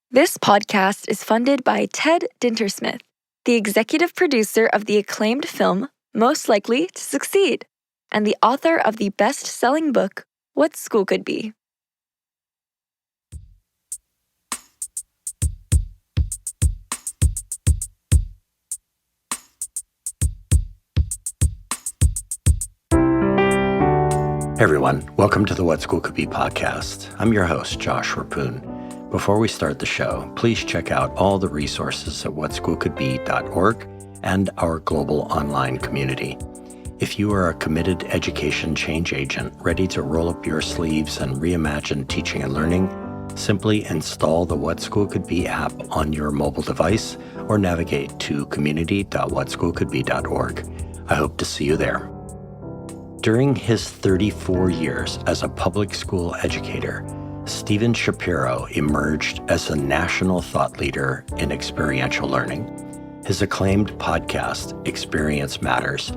This podcast is funded by Ted Dintersmith, the executive producer of the acclaimed film Most Likely to Succeed, and the author of the best-selling book, What School Could Be. Hey everyone, welcome to the What School Could Be podcast. I'm your host, Josh Rappoon. Before we start the show, please check out all the resources at whatschoolcouldbe.org and our global online community. If you are a committed education change agent ready to roll up your sleeves and reimagine teaching and learning, simply install the What School Could Be app on your mobile device or navigate to community.whatschoolcouldbe.org. I hope to see you there. During his 34 years as a public school educator, Steve Shapiro emerged as a national thought leader in experiential learning. His acclaimed podcast, Experience Matters,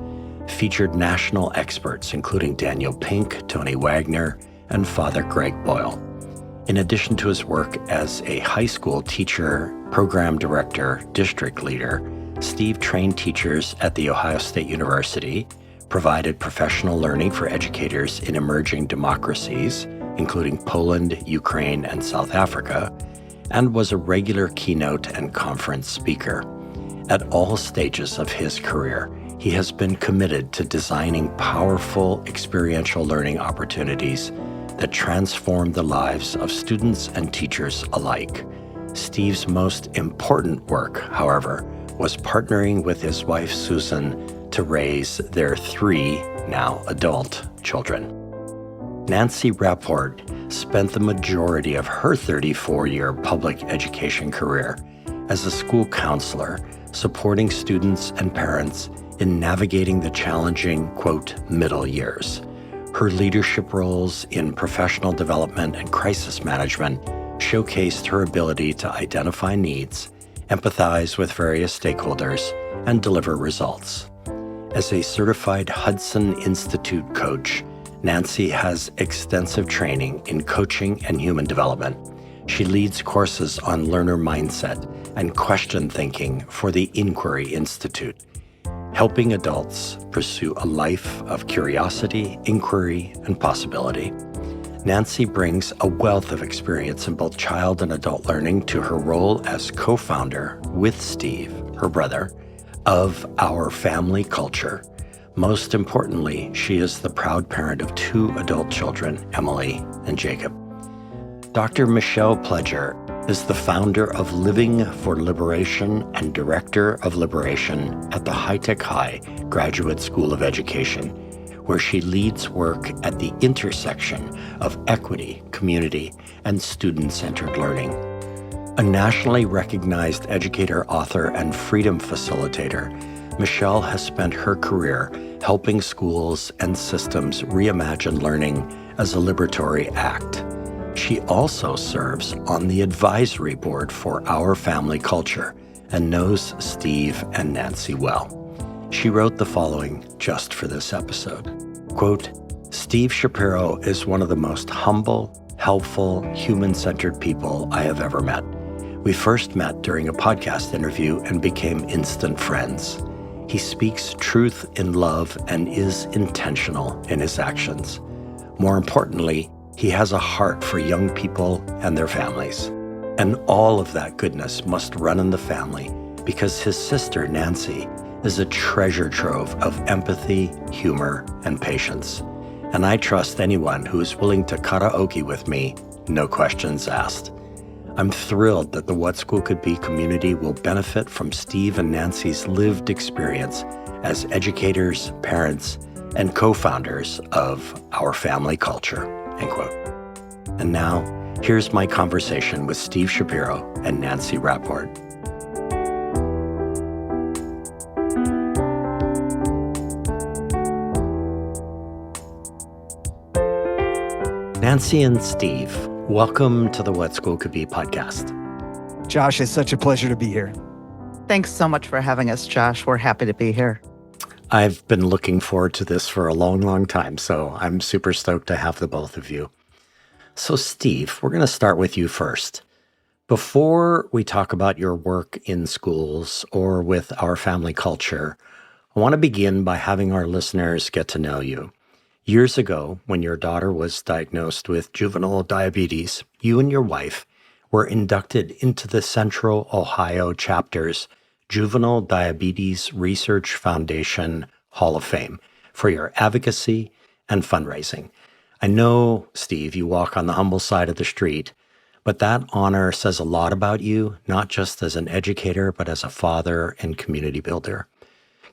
featured national experts including Daniel Pink, Tony Wagner, and Father Greg Boyle. In addition to his work as a high school teacher, program director, district leader, Steve trained teachers at The Ohio State University, provided professional learning for educators in emerging democracies, including Poland, Ukraine, and South Africa, and was a regular keynote and conference speaker. At all stages of his career, he has been committed to designing powerful experiential learning opportunities that transform the lives of students and teachers alike. Steve's most important work, however, was partnering with his wife, Susan, to raise their 3, now adult, children. Nancy Rapport spent the majority of her 34-year public education career as a school counselor, supporting students and parents in navigating the challenging, quote, middle years. Her leadership roles in professional development and crisis management showcased her ability to identify needs, empathize with various stakeholders, and deliver results. As a certified Hudson Institute coach, Nancy has extensive training in coaching and human development. She leads courses on learner mindset and question thinking for the Inquiry Institute, helping adults pursue a life of curiosity, inquiry, and possibility. Nancy brings a wealth of experience in both child and adult learning to her role as co-founder with Steve, her brother, of Our Family Culture. Most importantly, she is the proud parent of 2 adult children, Emily and Jacob. Dr. Michelle Pledger is the founder of Living for Liberation and director of Liberation at the High Tech High Graduate School of Education, where she leads work at the intersection of equity, community, and student-centered learning. A nationally recognized educator, author, and freedom facilitator, Michelle has spent her career helping schools and systems reimagine learning as a liberatory act. She also serves on the advisory board for Our Family Culture and knows Steve and Nancy well. She wrote the following just for this episode. Quote, Steve Shapiro is one of the most humble, helpful, human-centered people I have ever met. We first met during a podcast interview and became instant friends. He speaks truth in love and is intentional in his actions. More importantly, he has a heart for young people and their families. And all of that goodness must run in the family because his sister, Nancy, is a treasure trove of empathy, humor, and patience. And I trust anyone who is willing to karaoke with me, no questions asked. I'm thrilled that the What School Could Be community will benefit from Steve and Nancy's lived experience as educators, parents, and co-founders of Our Family Culture, end quote. And now, here's my conversation with Steve Shapiro and Nancy Rapport. Nancy and Steve, welcome to the What School Could Be podcast. Josh, it's such a pleasure to be here. Thanks so much for having us, Josh. We're happy to be here. I've been looking forward to this for a long, long time, so I'm super stoked to have the both of you. So Steve, we're going to start with you first. Before we talk about your work in schools or with our family culture, I want to begin by having our listeners get to know you. Years ago, when your daughter was diagnosed with juvenile diabetes, you and your wife were inducted into the Central Ohio chapter's Juvenile Diabetes Research Foundation Hall of Fame for your advocacy and fundraising. I know, Steve, you walk on the humble side of the street, but that honor says a lot about you, not just as an educator, but as a father and community builder.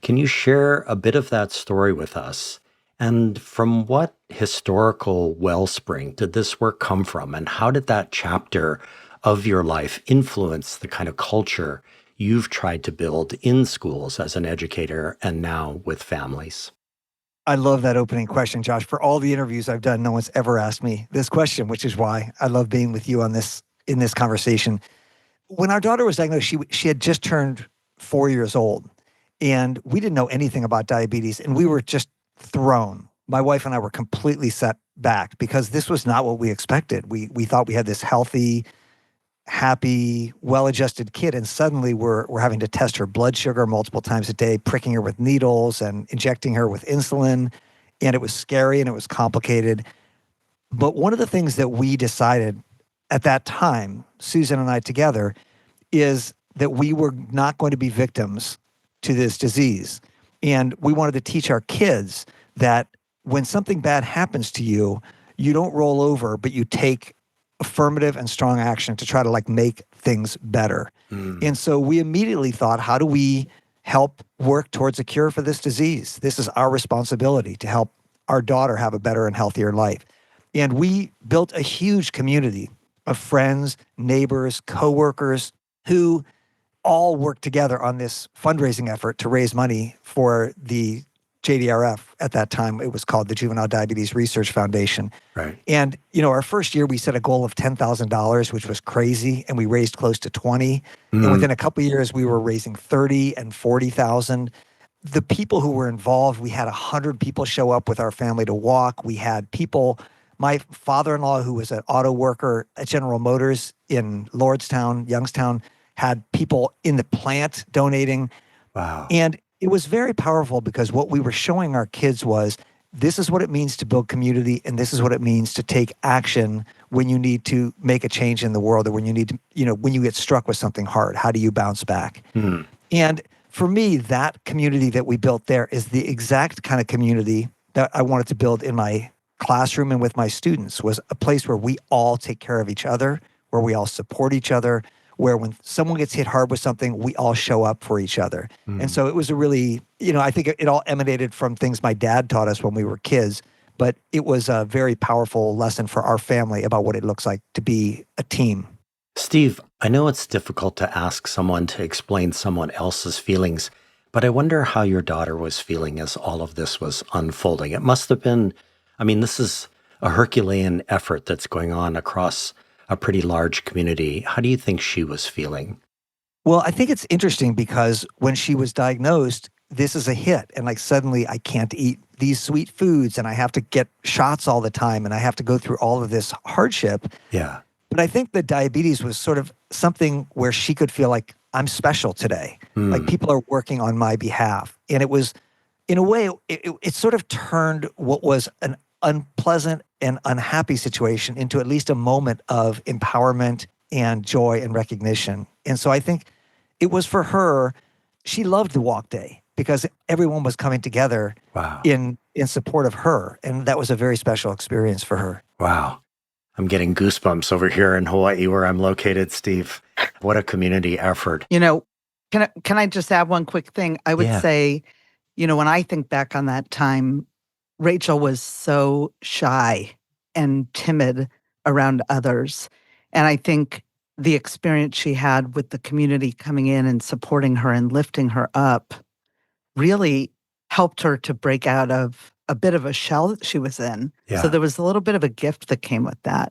Can you share a bit of that story with us? And from what historical wellspring did this work come from? And how did that chapter of your life influence the kind of culture you've tried to build in schools as an educator and now with families? I love that opening question, Josh. For all the interviews I've done, no one's ever asked me this question, which is why I love being with you on this in this conversation. When our daughter was diagnosed, she had just turned 4 years old, and we didn't know anything about diabetes, and we were just thrown. My wife and I were completely set back because this was not what we expected. We thought we had this healthy, happy, well-adjusted kid, and suddenly we're having to test her blood sugar multiple times a day, pricking her with needles and injecting her with insulin, and it was scary and it was complicated. But one of the things that we decided at that time, Susan and I together, is that we were not going to be victims to this disease. And we wanted to teach our kids that when something bad happens to you, you don't roll over, but you take affirmative and strong action to try to make things better. And so we immediately thought, how do we help work towards a cure for this disease? This is our responsibility to help our daughter have a better and healthier life. And we built a huge community of friends, neighbors, coworkers who all worked together on this fundraising effort to raise money for the JDRF. At that time, it was called the Juvenile Diabetes Research Foundation. Right. And, our first year we set a goal of $10,000, which was crazy, and we raised close to 20. And within a couple of years, we were raising 30 and 40,000. The people who were involved, we had 100 people show up with our family to walk. We had people, my father-in-law, who was an auto worker at General Motors in Lordstown, Youngstown, had people in the plant donating. Wow. And it was very powerful because what we were showing our kids was this is what it means to build community, and this is what it means to take action when you need to make a change in the world, or when you need to, when you get struck with something hard, how do you bounce back? And for me, that community that we built there is the exact kind of community that I wanted to build in my classroom and with my students, was a place where we all take care of each other, where we all support each other, where when someone gets hit hard with something, we all show up for each other. And so it was a really, I think it all emanated from things my dad taught us when we were kids, but it was a very powerful lesson for our family about what it looks like to be a team. Steve, I know it's difficult to ask someone to explain someone else's feelings, but I wonder how your daughter was feeling as all of this was unfolding. It must have been, this is a Herculean effort that's going on across a pretty large community. How do you think she was feeling? Well, I think it's interesting because when she was diagnosed, this is a hit. And suddenly I can't eat these sweet foods and I have to get shots all the time and I have to go through all of this hardship. Yeah. But I think the diabetes was sort of something where she could feel like I'm special today. Like people are working on my behalf. And it was, in a way, it sort of turned what was an unpleasant and unhappy situation into at least a moment of empowerment and joy and recognition. And so I think it was for her, she loved the walk day because everyone was coming together in support of her. And that was a very special experience for her. Wow. I'm getting goosebumps over here in Hawaii where I'm located, Steve. What a community effort. Can I just add one quick thing? I would say, when I think back on that time, Rachel was so shy and timid around others. And I think the experience she had with the community coming in and supporting her and lifting her up really helped her to break out of a bit of a shell that she was in. Yeah. So there was a little bit of a gift that came with that.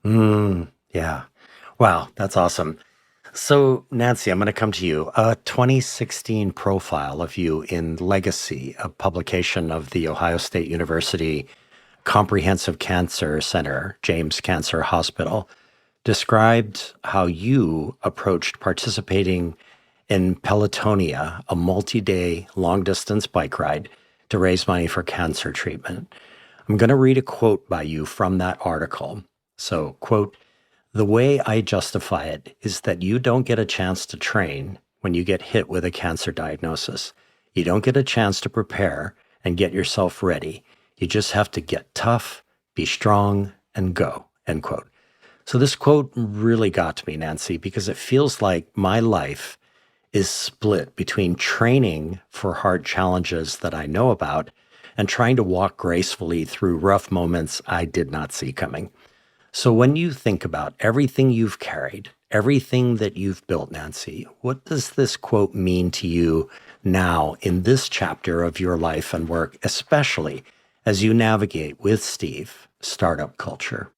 Yeah. Wow, that's awesome. So, Nancy, I'm going to come to you. A 2016 profile of you in Legacy, a publication of the Ohio State University Comprehensive Cancer Center, James Cancer Hospital, described how you approached participating in Pelotonia, a multi-day long-distance bike ride to raise money for cancer treatment. I'm going to read a quote by you from that article. So, quote, "The way I justify it is that you don't get a chance to train when you get hit with a cancer diagnosis. You don't get a chance to prepare and get yourself ready. You just have to get tough, be strong, and go," end quote. So this quote really got to me, Nancy, because it feels like my life is split between training for hard challenges that I know about and trying to walk gracefully through rough moments I did not see coming. So when you think about everything you've carried, everything that you've built, Nancy, what does this quote mean to you now in this chapter of your life and work, especially as you navigate with Steve startup culture?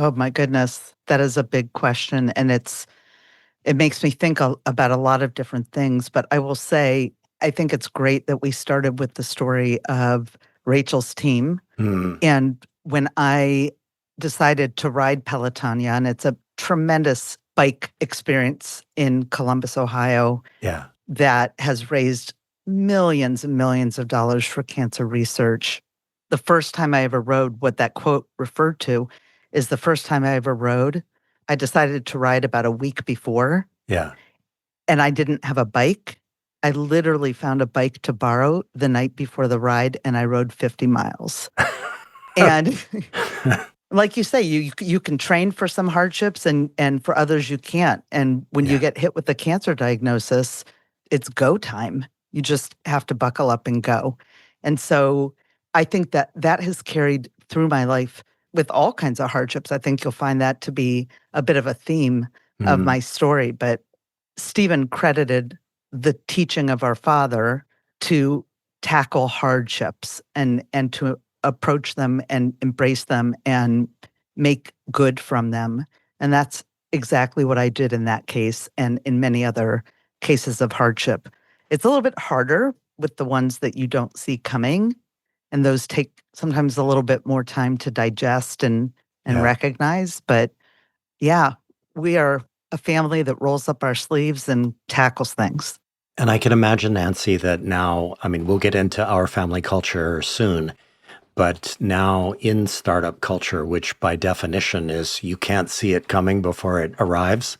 Oh my goodness, that is a big question, and it makes me think about a lot of different things. But I will say, I think it's great that we started with the story of Rachel's team. Hmm. And when I decided to ride Pelotonia, and it's a tremendous bike experience in Columbus, Ohio, Yeah. that has raised millions and millions of dollars for cancer research. The first time I ever rode, what that quote referred to is the first time I ever rode, I decided to ride about a week before, Yeah. and I didn't have a bike. I literally found a bike to borrow the night before the ride, and I rode 50 miles. And like you say, you can train for some hardships, and for others you can't. And when you Yeah. get hit with a cancer diagnosis, it's go time. You just have to buckle up and go. And so I think that that has carried through my life with all kinds of hardships. I think you'll find that to be a bit of a theme of Hmm. my story. But Stephen credited the teaching of our father to tackle hardships and to approach them and embrace them and make good from them. And that's exactly what I did in that case and in many other cases of hardship. It's a little bit harder with the ones that you don't see coming, and those take sometimes a little bit more time to digest and Yeah. recognize. But yeah, we are a family that rolls up our sleeves and tackles things. And I can imagine, Nancy, that now, I mean, we'll get into our family culture soon, but now in startup culture, which by definition is you can't see it coming before it arrives,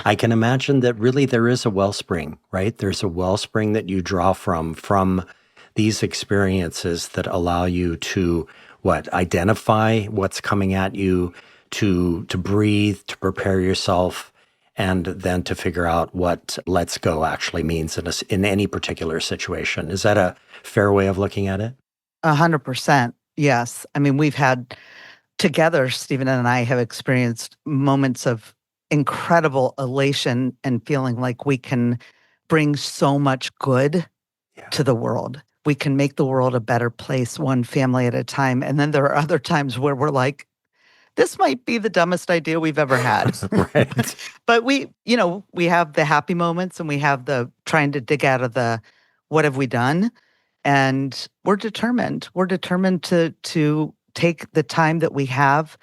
I can imagine that really there is a wellspring, right? There's a wellspring that you draw from these experiences that allow you to identify what's coming at you, to breathe, to prepare yourself, and then to figure out what let's go actually means in any particular situation. Is that a fair way of looking at it? 100%. Yes. I mean, we've had together, Stephen and I have experienced moments of incredible elation and feeling like we can bring so much good Yeah. to the world. We can make the world a better place, one family at a time. And then there are other times where we're like, this might be the dumbest idea we've ever had. Right. But we have the happy moments and we have the trying to dig out of the what have we done? And we're determined. We're determined to take the time that we have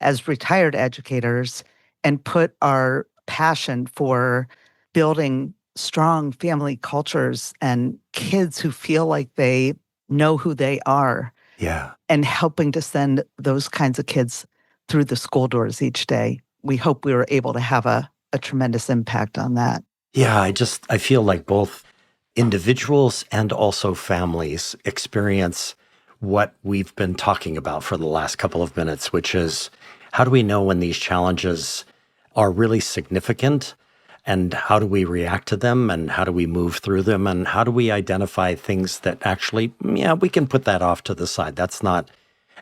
as retired educators and put our passion for building strong family cultures and kids who feel like they know who they are Yeah. and helping to send those kinds of kids through the school doors each day. We hope we were able to have a tremendous impact on that. Yeah, I feel like both individuals and also families experience what we've been talking about for the last couple of minutes, which is how do we know when these challenges are really significant, and how do we react to them, and how do we move through them, and how do we identify things that actually, yeah, we can put that off to the side. That's not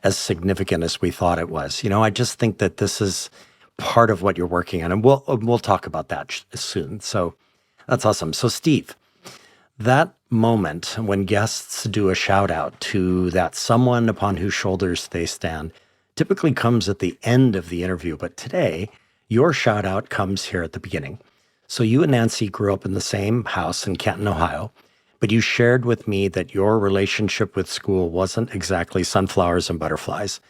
as significant as we thought it was. I just think that this is part of what you're working on, and we'll talk about that soon. So that's awesome. So Steve, that moment when guests do a shout out to that someone upon whose shoulders they stand typically comes at the end of the interview. But today, your shout out comes here at the beginning. So you and Nancy grew up in the same house in Canton, Ohio, but you shared with me that your relationship with school wasn't exactly sunflowers and butterflies.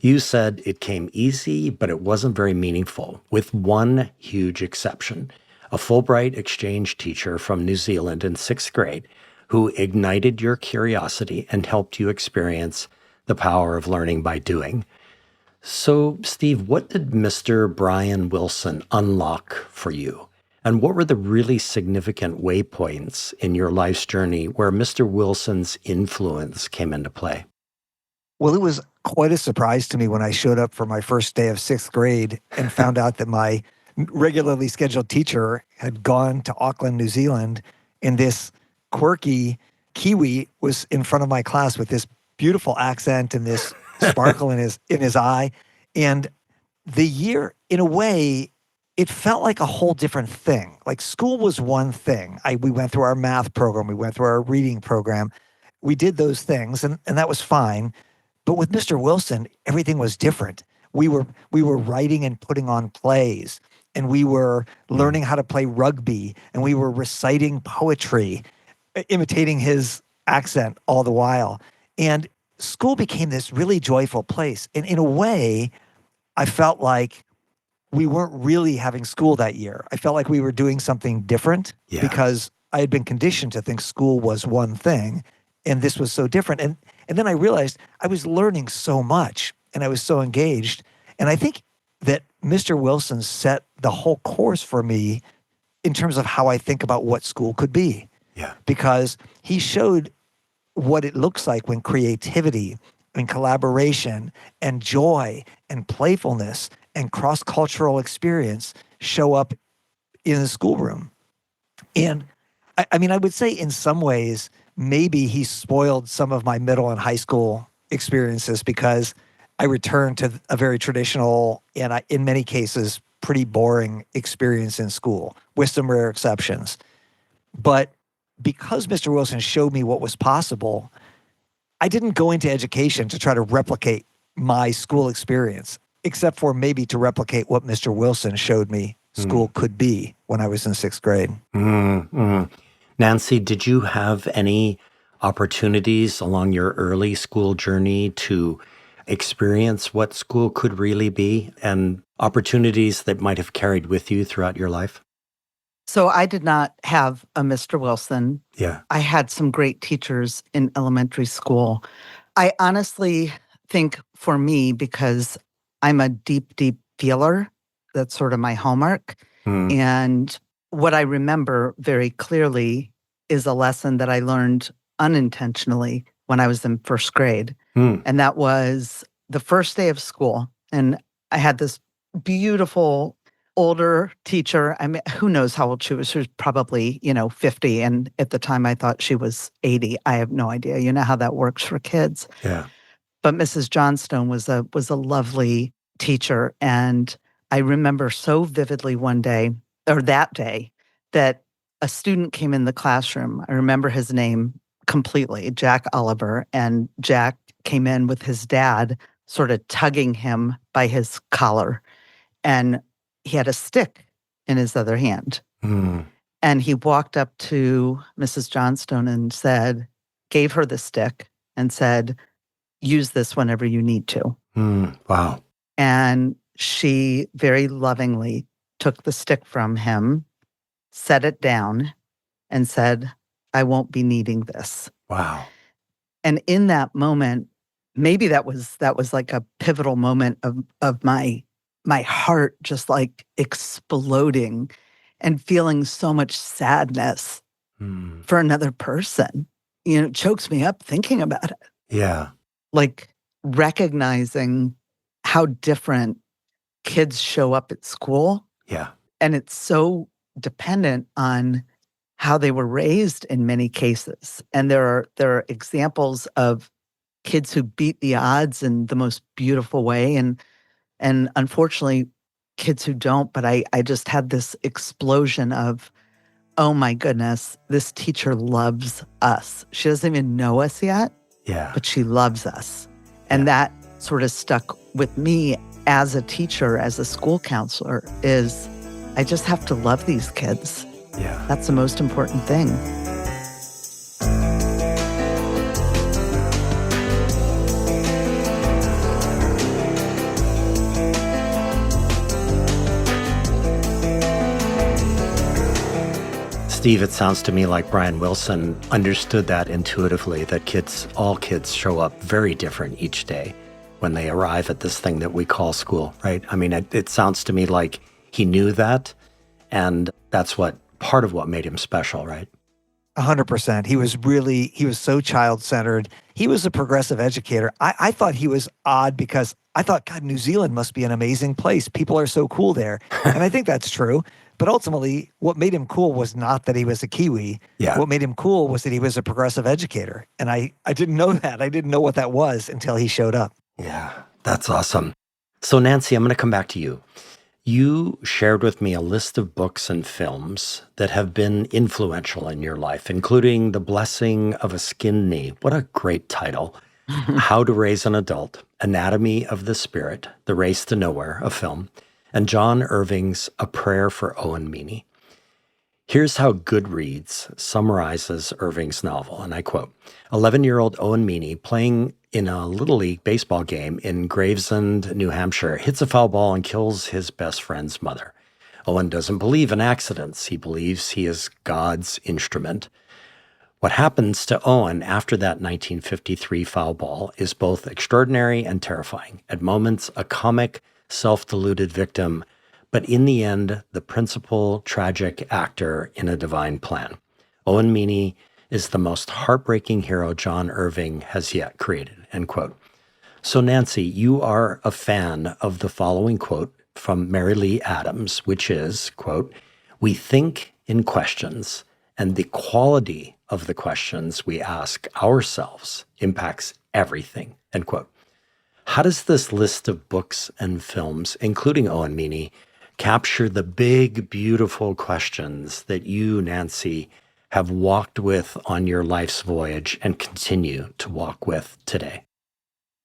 You said it came easy, but it wasn't very meaningful, with one huge exception: a Fulbright exchange teacher from New Zealand in sixth grade who ignited your curiosity and helped you experience the power of learning by doing. So, Steve, what did Mr. Brian Wilson unlock for you? And what were the really significant waypoints in your life's journey where Mr. Wilson's influence came into play? Well, it was quite a surprise to me when I showed up for my first day of sixth grade and found out that my regularly scheduled teacher had gone to Auckland, New Zealand, and this quirky Kiwi was in front of my class with this beautiful accent and this sparkle in his eye. And the year, in a way, it felt like a whole different thing. Like school was one thing. We went through our math program, we went through our reading program. We did those things, and that was fine. But with Mr. Wilson, everything was different. We were writing and putting on plays, and we were learning how to play rugby, and we were reciting poetry, imitating his accent all the while. And school became this really joyful place. And in a way, I felt like we weren't really having school that year. I felt like we were doing something different because I had been conditioned to think school was one thing, and this was so different. And then I realized I was learning so much, and I was so engaged. And I think that Mr. Wilson set the whole course for me in terms of how I think about what school could be. Yeah. Because he showed what it looks like when creativity and collaboration and joy and playfulness and cross-cultural experience show up in the schoolroom. And I mean, I would say in some ways, maybe he spoiled some of my middle and high school experiences because I returned to a very traditional and in many cases, pretty boring experience in school, with some rare exceptions. But because Mr. Wilson showed me what was possible, I didn't go into education to try to replicate my school experience, except for maybe to replicate what Mr. Wilson showed me school could be when I was in sixth grade. Nancy, did you have any opportunities along your early school journey to experience what school could really be, and opportunities that might have carried with you throughout your life? So I did not have a Mr. Wilson. Yeah. I had some great teachers in elementary school. I honestly think for me, because I'm a deep, deep feeler, that's sort of my hallmark. And what I remember very clearly is a lesson that I learned unintentionally when I was in first grade. And that was the first day of school. And I had this beautiful older teacher. I mean, who knows how old she was? She was probably, 50. And at the time I thought she was 80. I have no idea. You know how that works for kids. Yeah. But Mrs. Johnstone was a lovely teacher. And I remember so vividly one day, or that day, that a student came in the classroom. I remember his name completely, Jack Oliver. And Jack came in with his dad sort of tugging him by his collar. And he had a stick in his other hand. And he walked up to Mrs. Johnstone and gave her the stick and said, use this whenever you need to. Wow. And she very lovingly took the stick from him, set it down, and said, I won't be needing this. Wow. And in that moment, maybe that was like a pivotal moment of my heart just like exploding and feeling so much sadness for another person. It chokes me up thinking about it. Yeah. Like recognizing how different kids show up at school. Yeah. And it's so dependent on how they were raised in many cases. And there are examples of kids who beat the odds in the most beautiful way. And unfortunately, kids who don't. But I just had this explosion of, oh my goodness, this teacher loves us. She doesn't even know us yet, but she loves us. And that sort of stuck with me as a teacher, as a school counselor, is I just have to love these kids. Yeah. That's the most important thing. Steve, it sounds to me like Brian Wilson understood that intuitively, that all kids show up very different each day when they arrive at this thing that we call school, right? I mean, it sounds to me like he knew that, and that's part of what made him special, right? 100%. He was so child-centered. He was a progressive educator. I thought he was odd because I thought, God, New Zealand must be an amazing place. People are so cool there. And I think that's true. But ultimately, what made him cool was not that he was a Kiwi. Yeah. What made him cool was that he was a progressive educator. And I didn't know that. I didn't know what that was until he showed up. Yeah, that's awesome. So Nancy, I'm going to come back to you. You shared with me a list of books and films that have been influential in your life, including The Blessing of a Skinned Knee. What a great title. How to Raise an Adult, Anatomy of the Spirit, The Race to Nowhere, a film, and John Irving's A Prayer for Owen Meany. Here's how Goodreads summarizes Irving's novel, and I quote, 11-year-old Owen Meany, playing in a Little League baseball game in Gravesend, New Hampshire, hits a foul ball and kills his best friend's mother. Owen doesn't believe in accidents. He believes he is God's instrument. What happens to Owen after that 1953 foul ball is both extraordinary and terrifying. At moments, a comic, self-deluded victim, but in the end, the principal tragic actor in a divine plan. Owen Meany is the most heartbreaking hero John Irving has yet created, end quote. So Nancy, you are a fan of the following quote from Mary Lee Adams, which is, quote, "We think in questions, and the quality of the questions we ask ourselves impacts everything," end quote. How does this list of books and films, including Owen Meany, capture the big, beautiful questions that you, Nancy, have walked with on your life's voyage and continue to walk with today?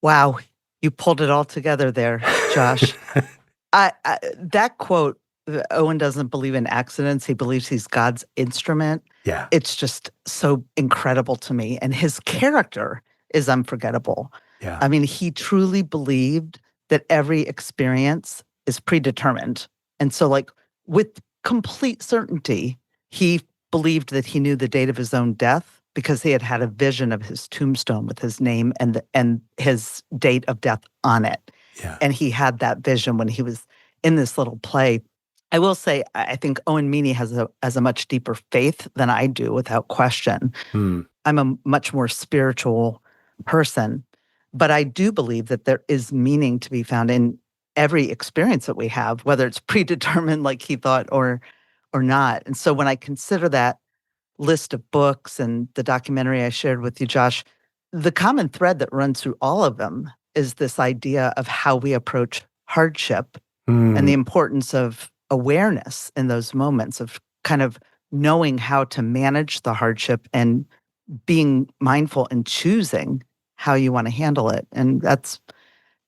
Wow, you pulled it all together there, Josh. That quote, Owen doesn't believe in accidents. He believes he's God's instrument. Yeah. It's just so incredible to me. And his character is unforgettable. Yeah. I mean, he truly believed that every experience is predetermined. And so, like, with complete certainty, he believed that he knew the date of his own death because he had had a vision of his tombstone with his name and his date of death on it. Yeah. And he had that vision when he was in this little play. I will say, I think Owen Meany has a much deeper faith than I do, without question. I'm a much more spiritual person, but I do believe that there is meaning to be found in every experience that we have, whether it's predetermined like he thought or not. And so when I consider that list of books and the documentary I shared with you, Josh, the common thread that runs through all of them is this idea of how we approach hardship and the importance of awareness in those moments of kind of knowing how to manage the hardship and being mindful and choosing how you want to handle it. And that's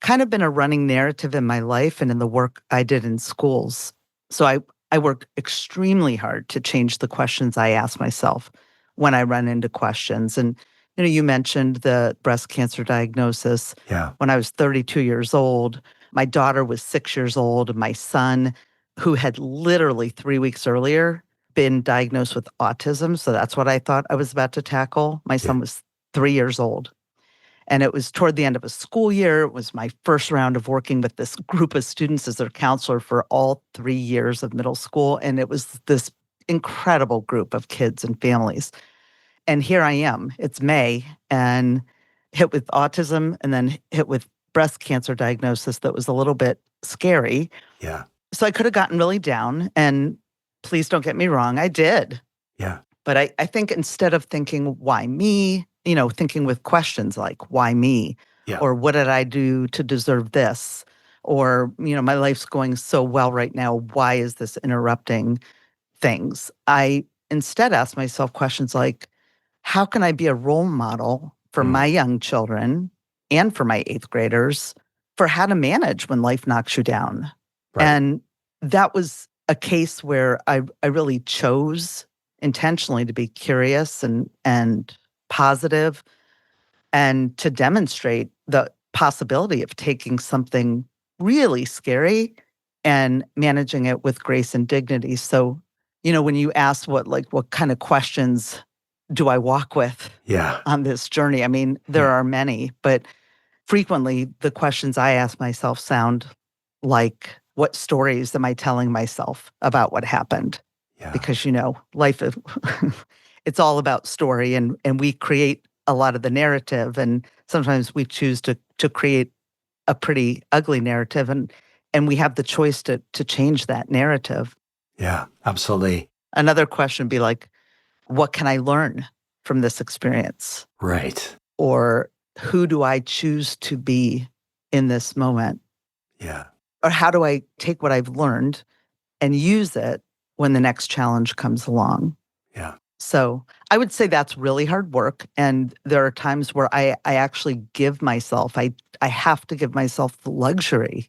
kind of been a running narrative in my life and in the work I did in schools. So I work extremely hard to change the questions I ask myself when I run into questions. And, you mentioned the breast cancer diagnosis. Yeah. When I was 32 years old, my daughter was 6 years old, and my son, who had literally 3 weeks earlier been diagnosed with autism. So that's what I thought I was about to tackle. My son was 3 years old. And it was toward the end of a school year. It was my first round of working with this group of students as their counselor for all 3 years of middle school. And it was this incredible group of kids and families. And here I am. It's May, and hit with autism and then hit with breast cancer diagnosis that was a little bit scary. Yeah. So I could have gotten really down. And please don't get me wrong, I did. Yeah. But I think instead of thinking, why me? Thinking with questions like, why me? Yeah. Or what did I do to deserve this? Or, my life's going so well right now. Why is this interrupting things? I instead ask myself questions like, how can I be a role model for my young children and for my 8th graders for how to manage when life knocks you down? Right. And that was a case where I really chose intentionally to be curious and positive and to demonstrate the possibility of taking something really scary and managing it with grace and dignity. So, when you ask what kind of questions do I walk with on this journey? I mean, there are many, but frequently the questions I ask myself sound like, what stories am I telling myself about what happened? Yeah. Because, life is, it's all about story, and we create a lot of the narrative, and sometimes we choose to create a pretty ugly narrative, and we have the choice to change that narrative. Yeah, absolutely. Another question would be like, what can I learn from this experience? Right. Or who do I choose to be in this moment? Yeah. Or how do I take what I've learned and use it when the next challenge comes along? Yeah. So I would say that's really hard work. And there are times where I actually give myself, I have to give myself the luxury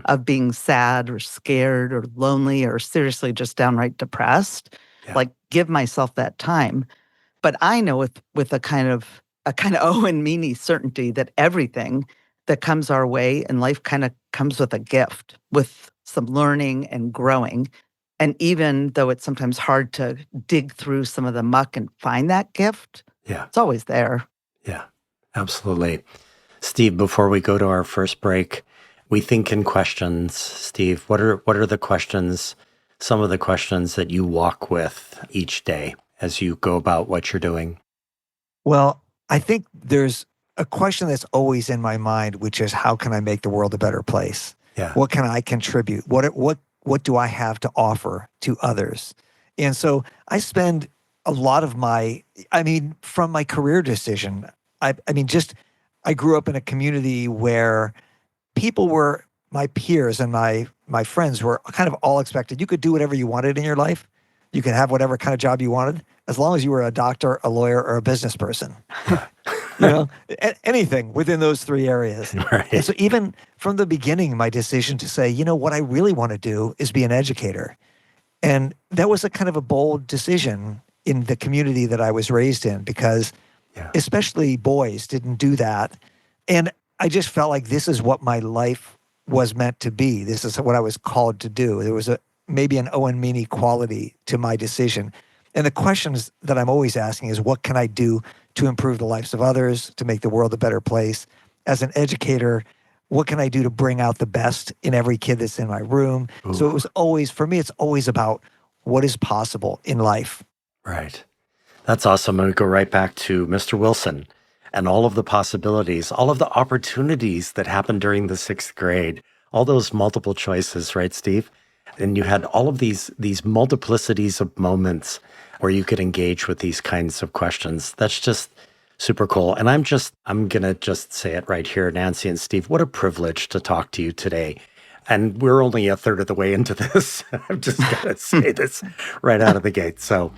of being sad or scared or lonely or seriously just downright depressed. Yeah. Like, give myself that time. But I know with a kind of Owen Meany certainty that everything that comes our way in life kind of comes with a gift, with some learning and growing. And even though it's sometimes hard to dig through some of the muck and find that gift, it's always there. Yeah, absolutely. Steve, before we go to our first break, we think in questions. Steve, what are the questions, some of the questions that you walk with each day as you go about what you're doing? Well, I think there's a question that's always in my mind, which is, how can I make the world a better place? Yeah. What can I contribute? What do I have to offer to others? And so I spend a lot of from my career decision, I grew up in a community where people were my peers, and my friends were kind of all expected. You could do whatever you wanted in your life. You could have whatever kind of job you wanted, as long as you were a doctor, a lawyer, or a business person. Anything within those three areas. Right. And so even from the beginning, my decision to say, what I really want to do is be an educator. And that was a kind of a bold decision in the community that I was raised in, because especially boys didn't do that. And I just felt like this is what my life was meant to be. This is what I was called to do. There was maybe an Owen Meany quality to my decision. And the questions that I'm always asking is, what can I do to improve the lives of others, to make the world a better place? As an educator, what can I do to bring out the best in every kid that's in my room? Ooh. So it was always, for me, it's always about what is possible in life. Right. That's awesome. I'm going to go right back to Mr. Wilson and all of the possibilities, all of the opportunities that happened during the sixth grade, all those multiple choices, right, Steve? And you had all of these multiplicities of moments where you could engage with these kinds of questions. That's just super cool. And I'm going to just say it right here, Nancy and Steve, what a privilege to talk to you today. And we're only a third of the way into this. I'm just going to say this right out of the gate. So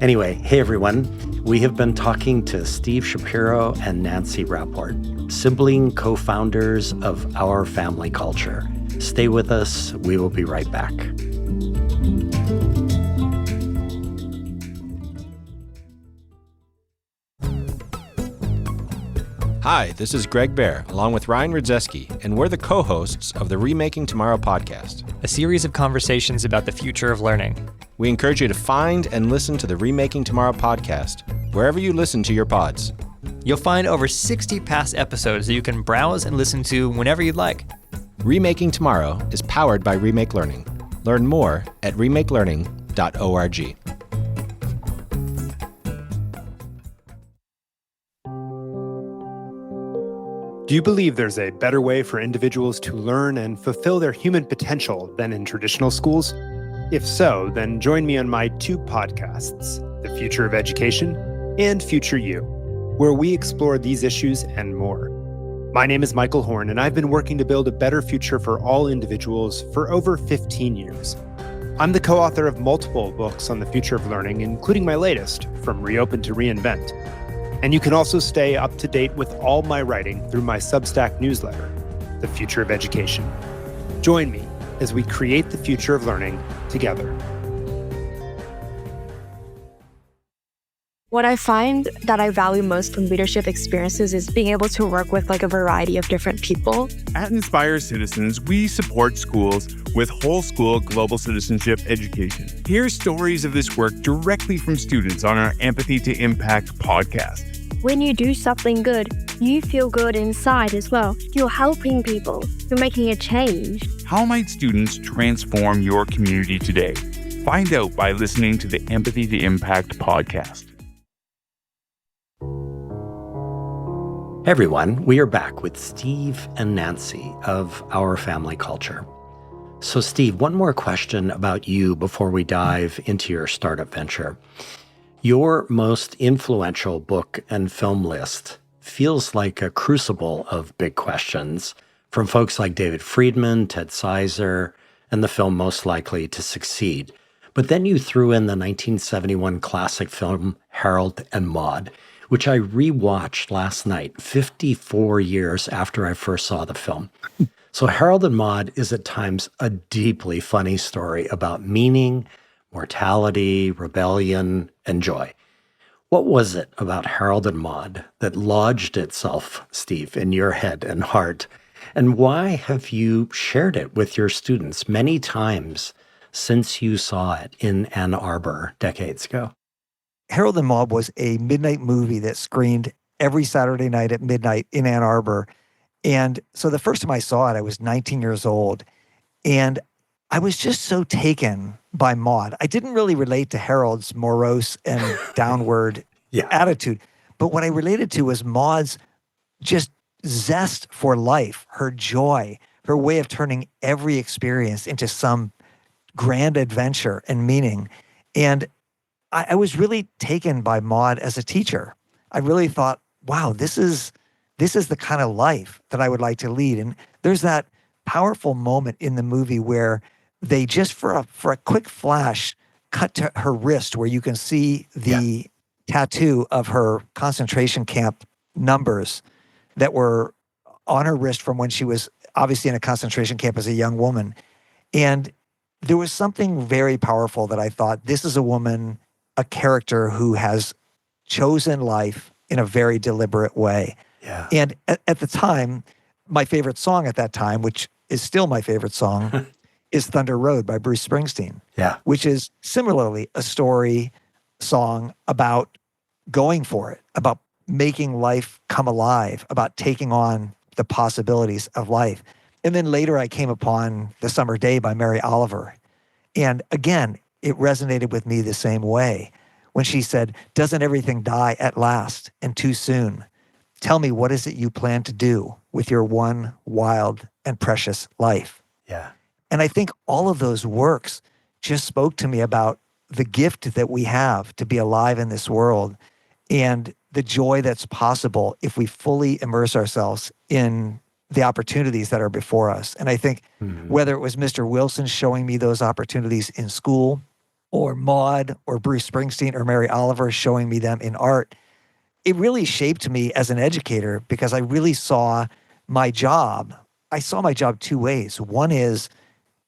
anyway, hey everyone, we have been talking to Steve Shapiro and Nancy Rapport, sibling co-founders of Our Family Culture. Stay with us. We will be right back. Hi, this is Greg Bear, along with Ryan Rudzeski, and we're the co-hosts of the Remaking Tomorrow podcast, a series of conversations about the future of learning. We encourage you to find and listen to the Remaking Tomorrow podcast wherever you listen to your pods. You'll find over 60 past episodes that you can browse and listen to whenever you'd like. Remaking Tomorrow is powered by Remake Learning. Learn more at remakelearning.org. Do you believe there's a better way for individuals to learn and fulfill their human potential than in traditional schools? If so, then join me on my two podcasts, The Future of Education and Future You, where we explore these issues and more. My name is Michael Horn, and I've been working to build a better future for all individuals for over 15 years. I'm the co-author of multiple books on the future of learning, including my latest, From Reopen to Reinvent. And you can also stay up to date with all my writing through my Substack newsletter, The Future of Education. Join me as we create the future of learning together. What I find that I value most from leadership experiences is being able to work with a variety of different people. At Inspire Citizens, we support schools with whole school global citizenship education. Hear stories of this work directly from students on our Empathy to Impact podcast. When you do something good, you feel good inside as well. You're helping people. You're making a change. How might students transform your community today? Find out by listening to the Empathy to Impact podcast. Hey everyone, we are back with Steve and Nancy of Our Family Culture. So Steve, one more question about you before we dive into your startup venture. Your most influential book and film list feels like a crucible of big questions from folks like David Friedman, Ted Sizer, and the film Most Likely to Succeed. But then you threw in the 1971 classic film Harold and Maude, which I rewatched last night, 54 years after I first saw the film. So Harold and Maude is at times a deeply funny story about meaning, mortality, rebellion, and joy. What was it about Harold and Maude that lodged itself, Steve, in your head and heart? And why have you shared it with your students many times since you saw it in Ann Arbor decades ago? Harold and Maude was a midnight movie that screened every Saturday night at midnight in Ann Arbor. And so the first time I saw it, I was 19 years old. And I was just so taken by Maude. I didn't really relate to Harold's morose and downward attitude. But what I related to was Maude's just zest for life, her joy, her way of turning every experience into some grand adventure and meaning. And I was really taken by Maude as a teacher. I really thought, wow, this is the kind of life that I would like to lead. And there's that powerful moment in the movie where they just for a quick flash cut to her wrist where you can see the tattoo of her concentration camp numbers that were on her wrist from when she was obviously in a concentration camp as a young woman. And there was something very powerful that I thought, this is a woman, a character who has chosen life in a very deliberate way. Yeah. And at the time, my favorite song at that time, which is still my favorite song, is Thunder Road by Bruce Springsteen. Yeah. Which is similarly a story song about going for it, about making life come alive, about taking on the possibilities of life. And then later I came upon The Summer Day by Mary Oliver. And again, it resonated with me the same way when she said, "Doesn't everything die at last and too soon? Tell me, what is it you plan to do with your one wild and precious life?" Yeah. And I think all of those works just spoke to me about the gift that we have to be alive in this world and the joy that's possible if we fully immerse ourselves in the opportunities that are before us. And I think whether it was Mr. Wilson showing me those opportunities in school, or Maude, or Bruce Springsteen, or Mary Oliver showing me them in art, it really shaped me as an educator because I really saw my job. I saw my job two ways. One is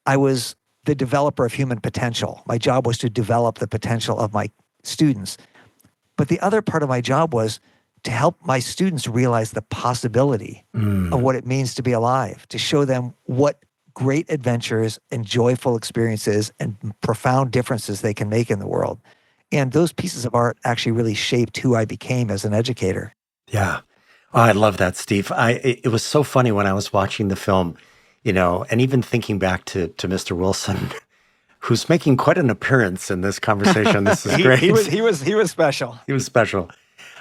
I was the developer of human potential. My job was to develop the potential of my students. But the other part of my job was to help my students realize the possibility of what it means to be alive, to show them what great adventures and joyful experiences and profound differences they can make in the world. And those pieces of art actually really shaped who I became as an educator. Yeah. Oh, I love that, Steve. It was so funny when I was watching the film, and even thinking back to Mr. Wilson, who's making quite an appearance in this conversation. This is great. He was special. He was special.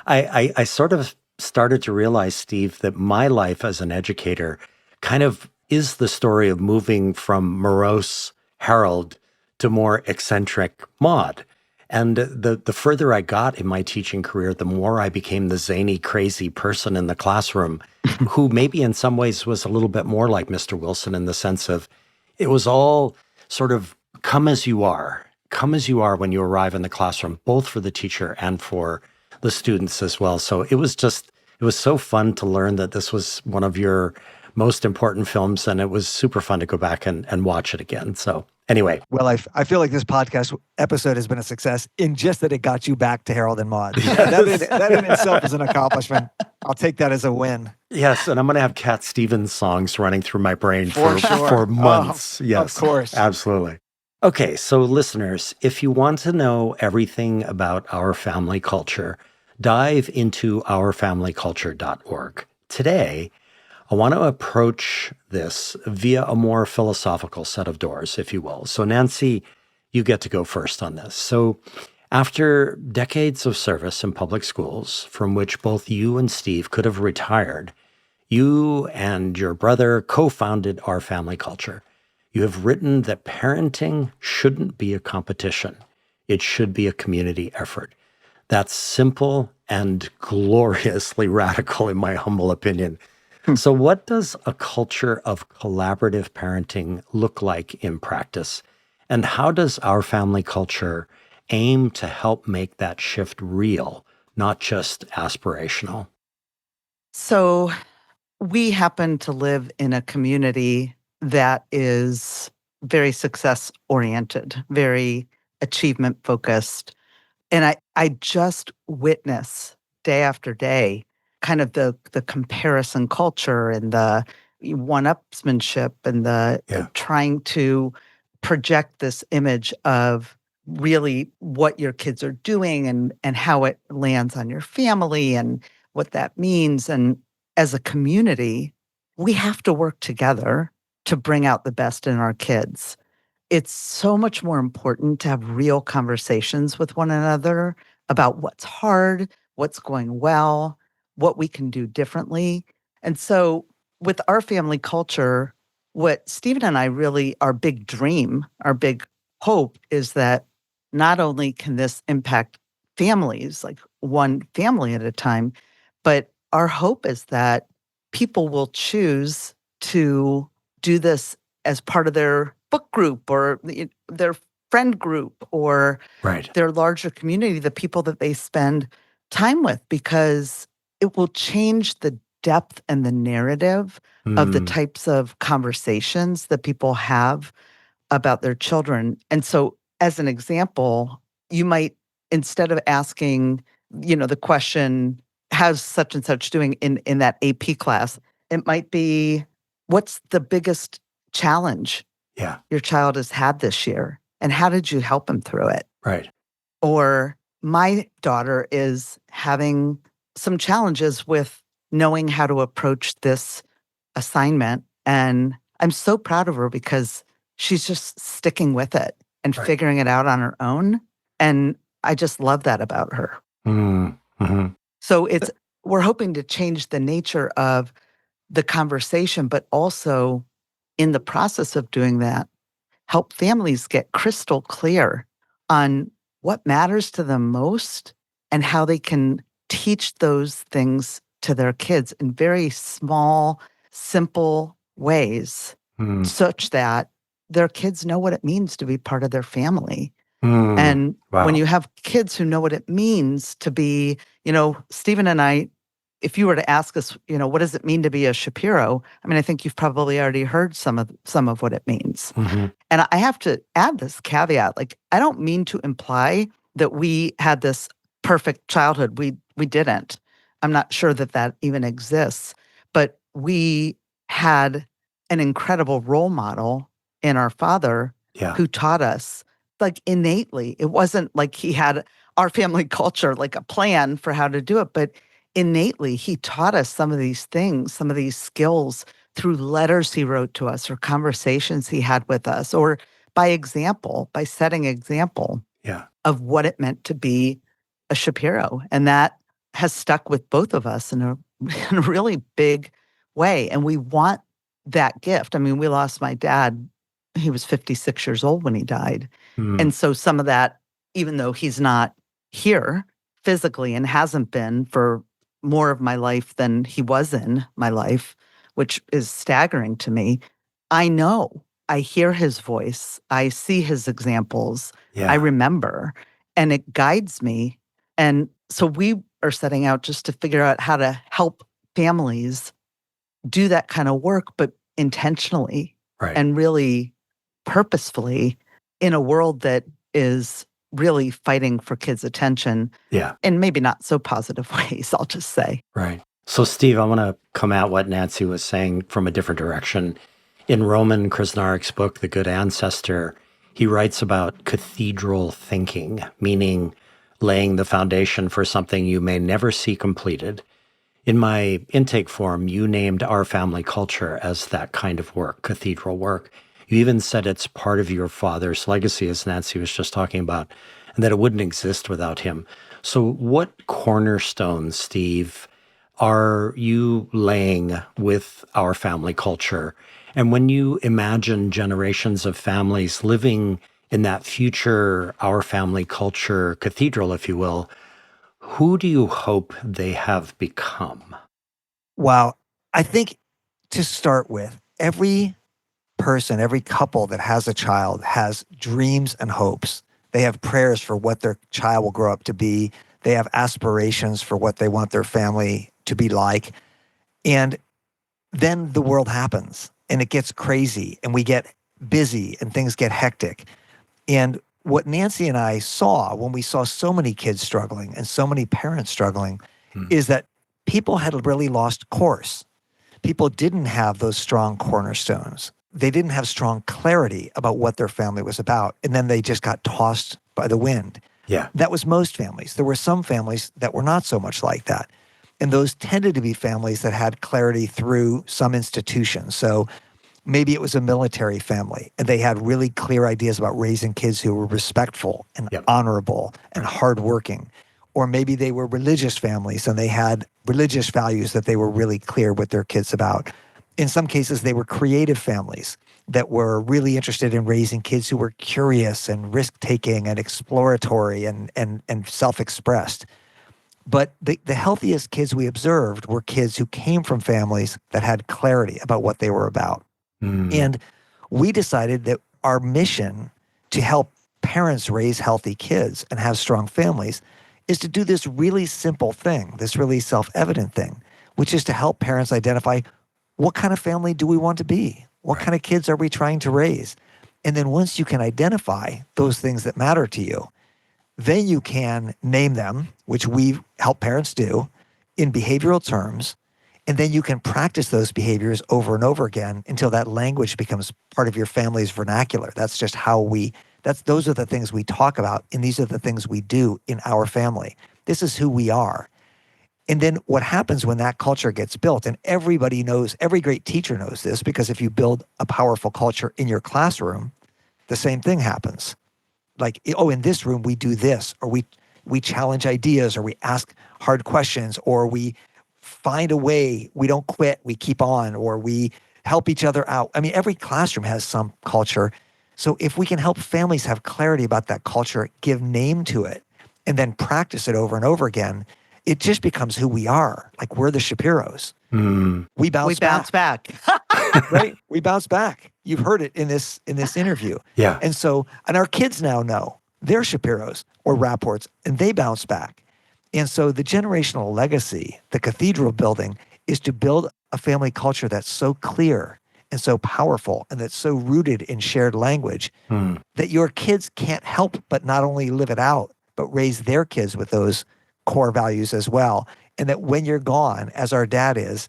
I sort of started to realize, Steve, that my life as an educator kind of is the story of moving from morose Harold to more eccentric Maude. And the further I got in my teaching career, the more I became the zany, crazy person in the classroom who maybe in some ways was a little bit more like Mr. Wilson in the sense of it was all sort of come as you are when you arrive in the classroom, both for the teacher and for the students as well. So it was so fun to learn that this was one of your most important films, and it was super fun to go back and watch it again. So Anyway. Well, I feel like this podcast episode has been a success in just that it got you back to Harold and Maude. That in itself is an accomplishment. I'll take that as a win. Yes, and I'm going to have Cat Stevens songs running through my brain For sure. for months. Yes, of course. Absolutely. Okay, so listeners, if you want to know everything about our family culture, dive into ourfamilyculture.org. Today, I want to approach this via a more philosophical set of doors, if you will. So Nancy, you get to go first on this. So after decades of service in public schools, from which both you and Steve could have retired, you and your brother co-founded Our Family Culture. You have written that parenting shouldn't be a competition. It should be a community effort. That's simple and gloriously radical, in my humble opinion. So what does a culture of collaborative parenting look like in practice? And how does Our Family Culture aim to help make that shift real, not just aspirational? So we happen to live in a community that is very success oriented, very achievement focused. And I just witness day after day kind of the comparison culture and the one-upsmanship and the trying to project this image of really what your kids are doing and how it lands on your family and what that means. And as a community, we have to work together to bring out the best in our kids. It's so much more important to have real conversations with one another about what's hard, what's going well, what we can do differently. And so with Our Family Culture, what Stephen and I really, our big dream, our big hope is that not only can this impact families, like one family at a time, but our hope is that people will choose to do this as part of their book group or their friend group or their larger community, the people that they spend time with, because it will change the depth and the narrative of the types of conversations that people have about their children. And so as an example, you might, instead of asking, the question, how's such and such doing in that AP class, it might be, what's the biggest challenge your child has had this year? And how did you help him through it? Right. Or my daughter is having some challenges with knowing how to approach this assignment. And I'm so proud of her because she's just sticking with it and figuring it out on her own. And I just love that about her. Mm-hmm. So we're hoping to change the nature of the conversation, but also in the process of doing that, help families get crystal clear on what matters to them most and how they can teach those things to their kids in very small, simple ways, such that their kids know what it means to be part of their family. And when you have kids who know what it means to be, Stephen and I, if you were to ask us, what does it mean to be a Shapiro? I mean, I think you've probably already heard some of what it means. Mm-hmm. And I have to add this caveat, like, I don't mean to imply that we had this perfect childhood. We didn't. I'm not sure that even exists. But we had an incredible role model in our father who taught us, like, innately. It wasn't like he had Our Family Culture, like a plan for how to do it, but innately he taught us some of these things, some of these skills through letters he wrote to us or conversations he had with us, or by example, by setting example of what it meant to be a Shapiro. And that has stuck with both of us in a really big way. And we want that gift. I mean, we lost my dad. He was 56 years old when he died. And so some of that, even though he's not here physically and hasn't been for more of my life than he was in my life, which is staggering to me, I know, I hear his voice, I see his examples, I remember, and it guides me. And so we are setting out just to figure out how to help families do that kind of work, but intentionally and really purposefully in a world that is really fighting for kids' attention Yeah. in maybe not so positive ways, I'll just say. Right. So, Steve, I want to come at what Nancy was saying from a different direction. In Roman Krasnarik's book, The Good Ancestor, he writes about cathedral thinking, meaning laying the foundation for something you may never see completed. In my intake form, you named our family culture as that kind of work, cathedral work. You even said it's part of your father's legacy, as Nancy was just talking about, and that it wouldn't exist without him. So what cornerstones, Steve, are you laying with our family culture? And when you imagine generations of families living in that future, our family culture cathedral, if you will, who do you hope they have become? Wow. I think to start with, every person, every couple that has a child has dreams and hopes. They have prayers for what their child will grow up to be. They have aspirations for what they want their family to be like. And then the world happens and it gets crazy and we get busy and things get hectic. And what Nancy and I saw when we saw so many kids struggling and so many parents struggling is that people had really lost course. People didn't have those strong cornerstones. They didn't have strong clarity about what their family was about. And then they just got tossed by the wind. Yeah. That was most families. There were some families that were not so much like that. And those tended to be families that had clarity through some institution. So maybe it was a military family and they had really clear ideas about raising kids who were respectful and honorable and hardworking. Or maybe they were religious families and they had religious values that they were really clear with their kids about. In some cases, they were creative families that were really interested in raising kids who were curious and risk-taking and exploratory and self-expressed. But the healthiest kids we observed were kids who came from families that had clarity about what they were about. And we decided that our mission to help parents raise healthy kids and have strong families is to do this really simple thing, this really self-evident thing, which is to help parents identify what kind of family do we want to be? What kind of kids are we trying to raise? And then once you can identify those things that matter to you, then you can name them, which we help parents do, in behavioral terms. And then you can practice those behaviors over and over again until that language becomes part of your family's vernacular. That's just how those are the things we talk about, and these are the things we do in our family. This is who we are. And then what happens when that culture gets built, and everybody knows, every great teacher knows this, because if you build a powerful culture in your classroom, the same thing happens. Like, oh, in this room, we do this, or we challenge ideas, or we ask hard questions, or we find a way, we don't quit, we keep on, or we help each other out. I mean, every classroom has some culture. So if we can help families have clarity about that culture, give name to it, and then practice it over and over again, it just becomes who we are. Like, we're the Shapiros. We bounce back. Right? We bounce back. You've heard it in this interview. Yeah. And our kids now know they're Shapiros or Rapports, and they bounce back. And so the generational legacy, the cathedral building, is to build a family culture that's so clear and so powerful and that's so rooted in shared language that your kids can't help but not only live it out, but raise their kids with those core values as well. And that when you're gone, as our dad is,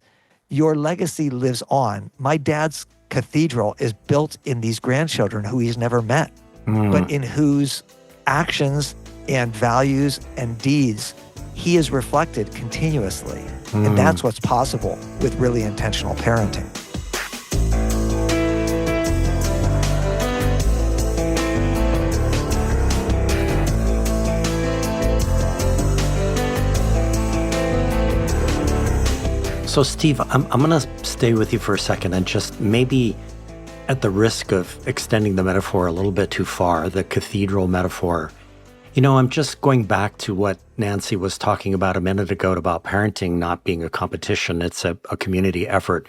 your legacy lives on. My dad's cathedral is built in these grandchildren who he's never met, but in whose actions and values and deeds he is reflected continuously. And that's what's possible with really intentional parenting. So, Steve, I'm going to stay with you for a second and just maybe at the risk of extending the metaphor a little bit too far, the cathedral metaphor. You know, I'm just going back to what Nancy was talking about a minute ago about parenting not being a competition. It's a community effort.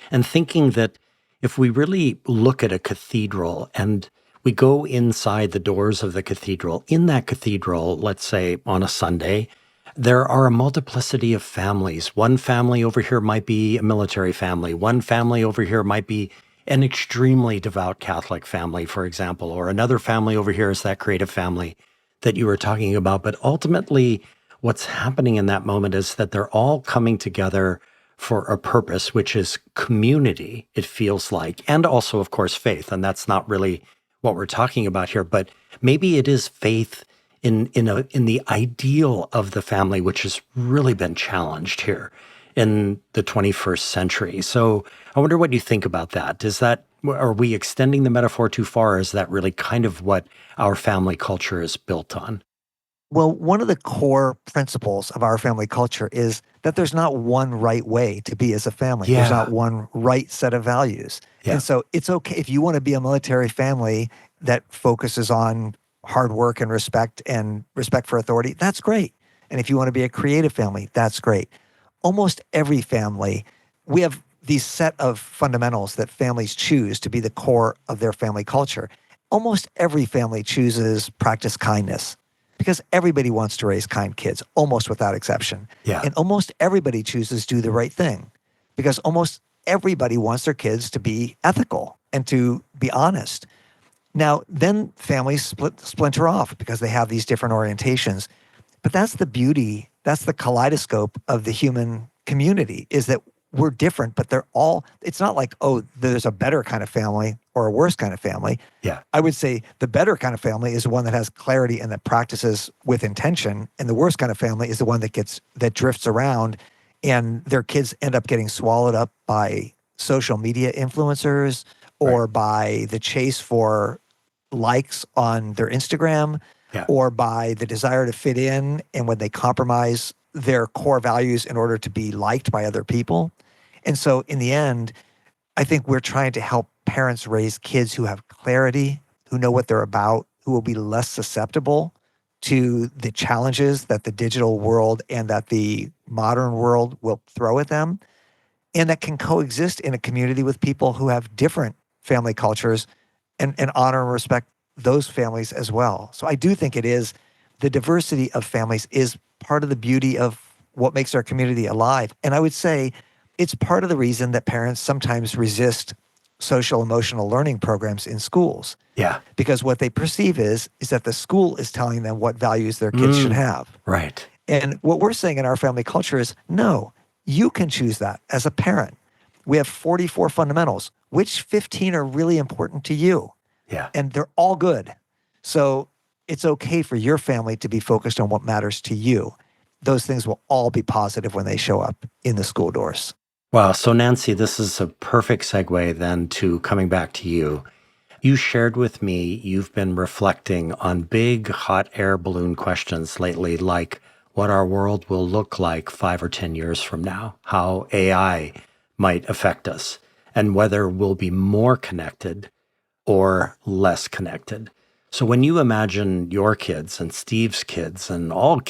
And thinking that if we really look at a cathedral and we go inside the doors of the cathedral, in that cathedral, let's say on a Sunday, there are a multiplicity of families. One family over here might be a military family. One family over here might be an extremely devout Catholic family, for example, or another family over here is that creative family that you were talking about. But ultimately, what's happening in that moment is that they're all coming together for a purpose, which is community, it feels like, and also, of course, faith. And that's not really what we're talking about here, but maybe it is faith in the ideal of the family, which has really been challenged here in the 21st century. So I wonder what you think about that. Are we extending the metaphor too far, or is that really kind of what our family culture is built on? Well, one of the core principles of our family culture is that there's not one right way to be as a family. There's not one right set of values. Yeah. And so it's okay if you want to be a military family that focuses on hard work and respect for authority, that's great. And if you want to be a creative family, that's great. Almost every family, we have these set of fundamentals that families choose to be the core of their family culture. Almost every family chooses practice kindness because everybody wants to raise kind kids, almost without exception. Yeah. And almost everybody chooses do the right thing because almost everybody wants their kids to be ethical and to be honest. Now, then families splinter off because they have these different orientations. But that's the beauty, that's the kaleidoscope of the human community, is that we're different, but it's not like, oh, there's a better kind of family or a worse kind of family. Yeah. I would say the better kind of family is the one that has clarity and that practices with intention. And the worst kind of family is the one that drifts around and their kids end up getting swallowed up by social media influencers or by the chase for likes on their Instagram or by the desire to fit in and when they compromise their core values in order to be liked by other people. And so in the end, I think we're trying to help parents raise kids who have clarity, who know what they're about, who will be less susceptible to the challenges that the digital world and that the modern world will throw at them, and that can coexist in a community with people who have different family cultures and honor and respect those families as well. So I do think the diversity of families is part of the beauty of what makes our community alive. And I would say it's part of the reason that parents sometimes resist social emotional learning programs in schools. Yeah. Because what they perceive is that the school is telling them what values their kids should have. Right. And what we're saying in our family culture is, no, you can choose that as a parent. We have 44 fundamentals. Which 15 are really important to you? Yeah. And they're all good. So it's okay for your family to be focused on what matters to you. Those things will all be positive when they show up in the school doors. Wow. So Nancy, this is a perfect segue then to coming back to you. You shared with me you've been reflecting on big hot air balloon questions lately, like what our world will look like 5 or 10 years from now, how AI might affect us, and whether we'll be more connected or less connected. So when you imagine your kids and Steve's kids and all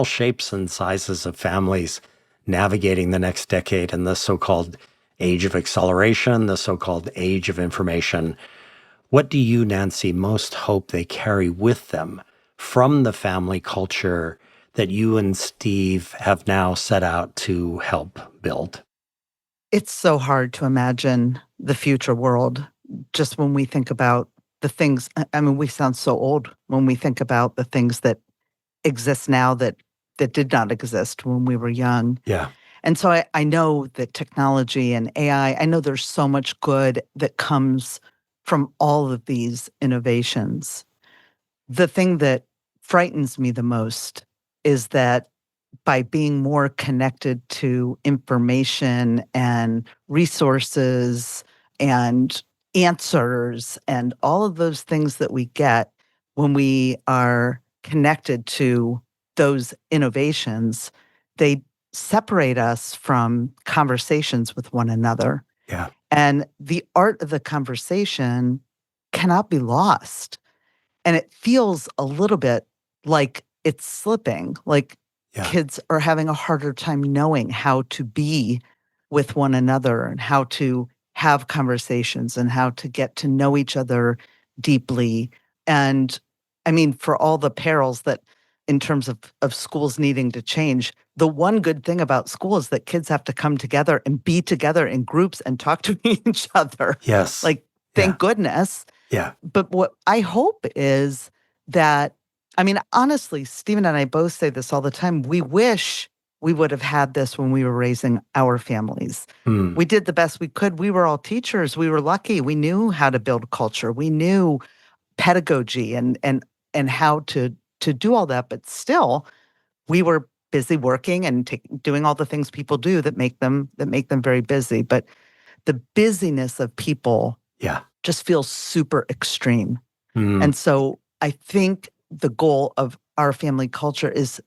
shapes and sizes of families navigating the next decade in the so-called age of acceleration, the so-called age of information, what do you, Nancy, most hope they carry with them from the family culture that you and Steve have now set out to help build? It's so hard to imagine the future world just when we think about the things. I mean, we sound so old when we think about the things that exist now that did not exist when we were young. Yeah. And so I know that technology and AI, I know there's so much good that comes from all of these innovations. The thing that frightens me the most is that by being more connected to information and resources and answers and all of those things that we get when we are connected to those innovations, they separate us from conversations with one another. Yeah. And the art of the conversation cannot be lost. And it feels a little bit like it's slipping, like kids are having a harder time knowing how to be with one another and how to have conversations and how to get to know each other deeply. And I mean, for all the perils that in terms of schools needing to change. The one good thing about school is that kids have to come together and be together in groups and talk to each other. Yes. Like, thank goodness. Yeah. But what I hope is that, I mean, honestly, Stephen and I both say this all the time. We wish we would have had this when we were raising our families. We did the best we could. We were all teachers. We were lucky. We knew how to build culture. We knew pedagogy and how to do all that. But still, we were busy working and doing all the things people do that make them very busy. But the busyness of people just feels super extreme. And so I think the goal of our family culture is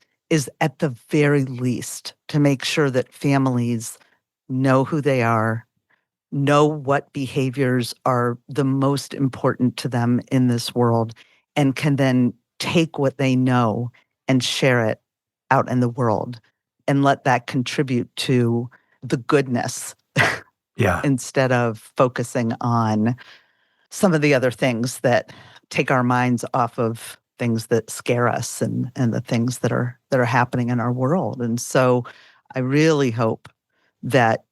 at the very least to make sure that families know who they are, know what behaviors are the most important to them in this world, and can then take what they know and share it out in the world and let that contribute to the goodness instead of focusing on some of the other things that take our minds off of things that scare us and the things that are happening in our world. And so I really hope that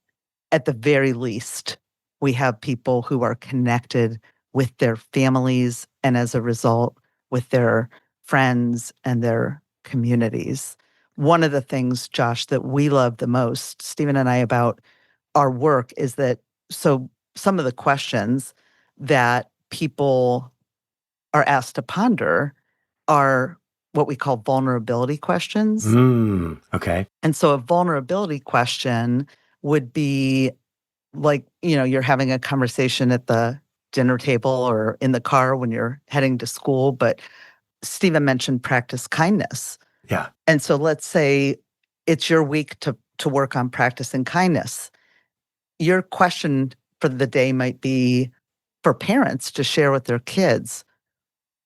at the very least, we have people who are connected with their families and as a result with their friends and their communities. One of the things, Josh, that we love the most, Stephen and I, about our work is that, so some of the questions that people are asked to ponder are what we call vulnerability questions. Okay. And so a vulnerability question would be like, you're having a conversation at the dinner table or in the car when you're heading to school, but Stephen mentioned practice kindness. Yeah. And so let's say it's your week to work on practicing kindness. Your question for the day might be for parents to share with their kids,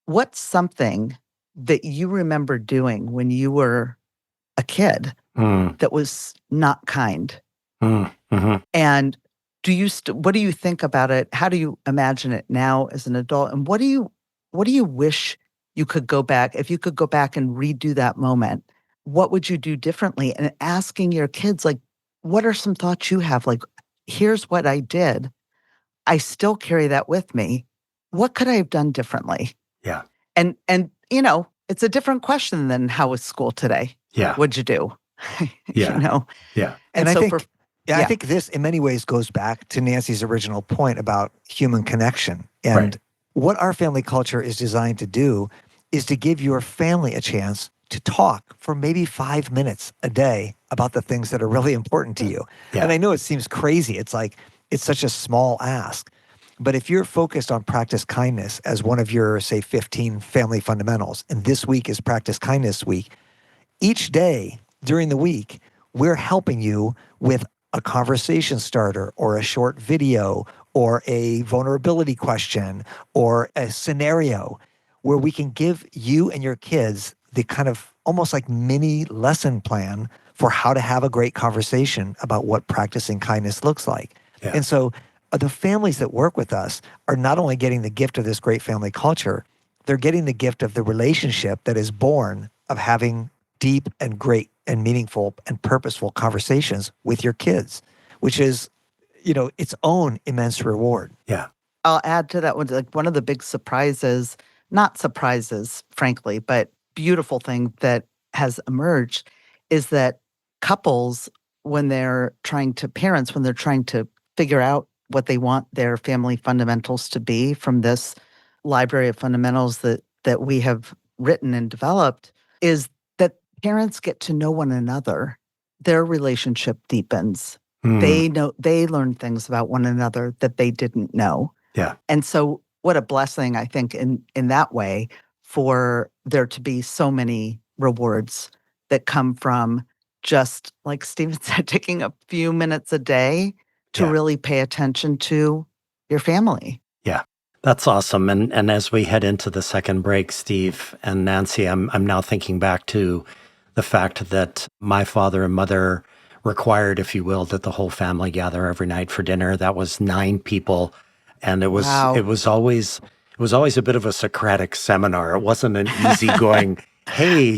what's something that you remember doing when you were a kid that was not kind? And what do you think about it? How do you imagine it now as an adult? And what do you wish you could go back, if you could go back and redo that moment, what would you do differently? And asking your kids, like, what are some thoughts you have? Like, here's what I did. I still carry that with me. What could I have done differently? Yeah. And it's a different question than how was school today? Yeah. What'd you do? Yeah. Yeah. And so I think this in many ways goes back to Nancy's original point about human connection. And what our family culture is designed to do is to give your family a chance to talk for maybe 5 minutes a day about the things that are really important to you. And I know it seems crazy. It's like, it's such a small ask. But if you're focused on practice kindness as one of your, say, 15 family fundamentals, and this week is practice kindness week, each day during the week, we're helping you with a conversation starter or a short video or a vulnerability question or a scenario where we can give you and your kids the kind of almost like mini lesson plan for how to have a great conversation about what practicing kindness looks like. And so the families that work with us are not only getting the gift of this great family culture, they're getting the gift of the relationship that is born of having deep and great and meaningful and purposeful conversations with your kids, which is, its own immense reward. Yeah. I'll add to that one, like one of the big surprises, not surprises, frankly, but beautiful thing that has emerged is that couples, when they're trying to figure out what they want their family fundamentals to be from this library of fundamentals that we have written and developed, is that parents get to know one another. Their relationship deepens. They learn things about one another that they didn't know. Yeah. And so what a blessing, I think, in that way, for there to be so many rewards that come from just, like Stephen said, taking a few minutes a day to really pay attention to your family. Yeah. That's awesome. And as we head into the second break, Steve and Nancy, I'm now thinking back to the fact that my father and mother required, if you will, that the whole family gather every night for dinner. That was 9 people. And it was always a bit of a Socratic seminar. It wasn't an easygoing hey,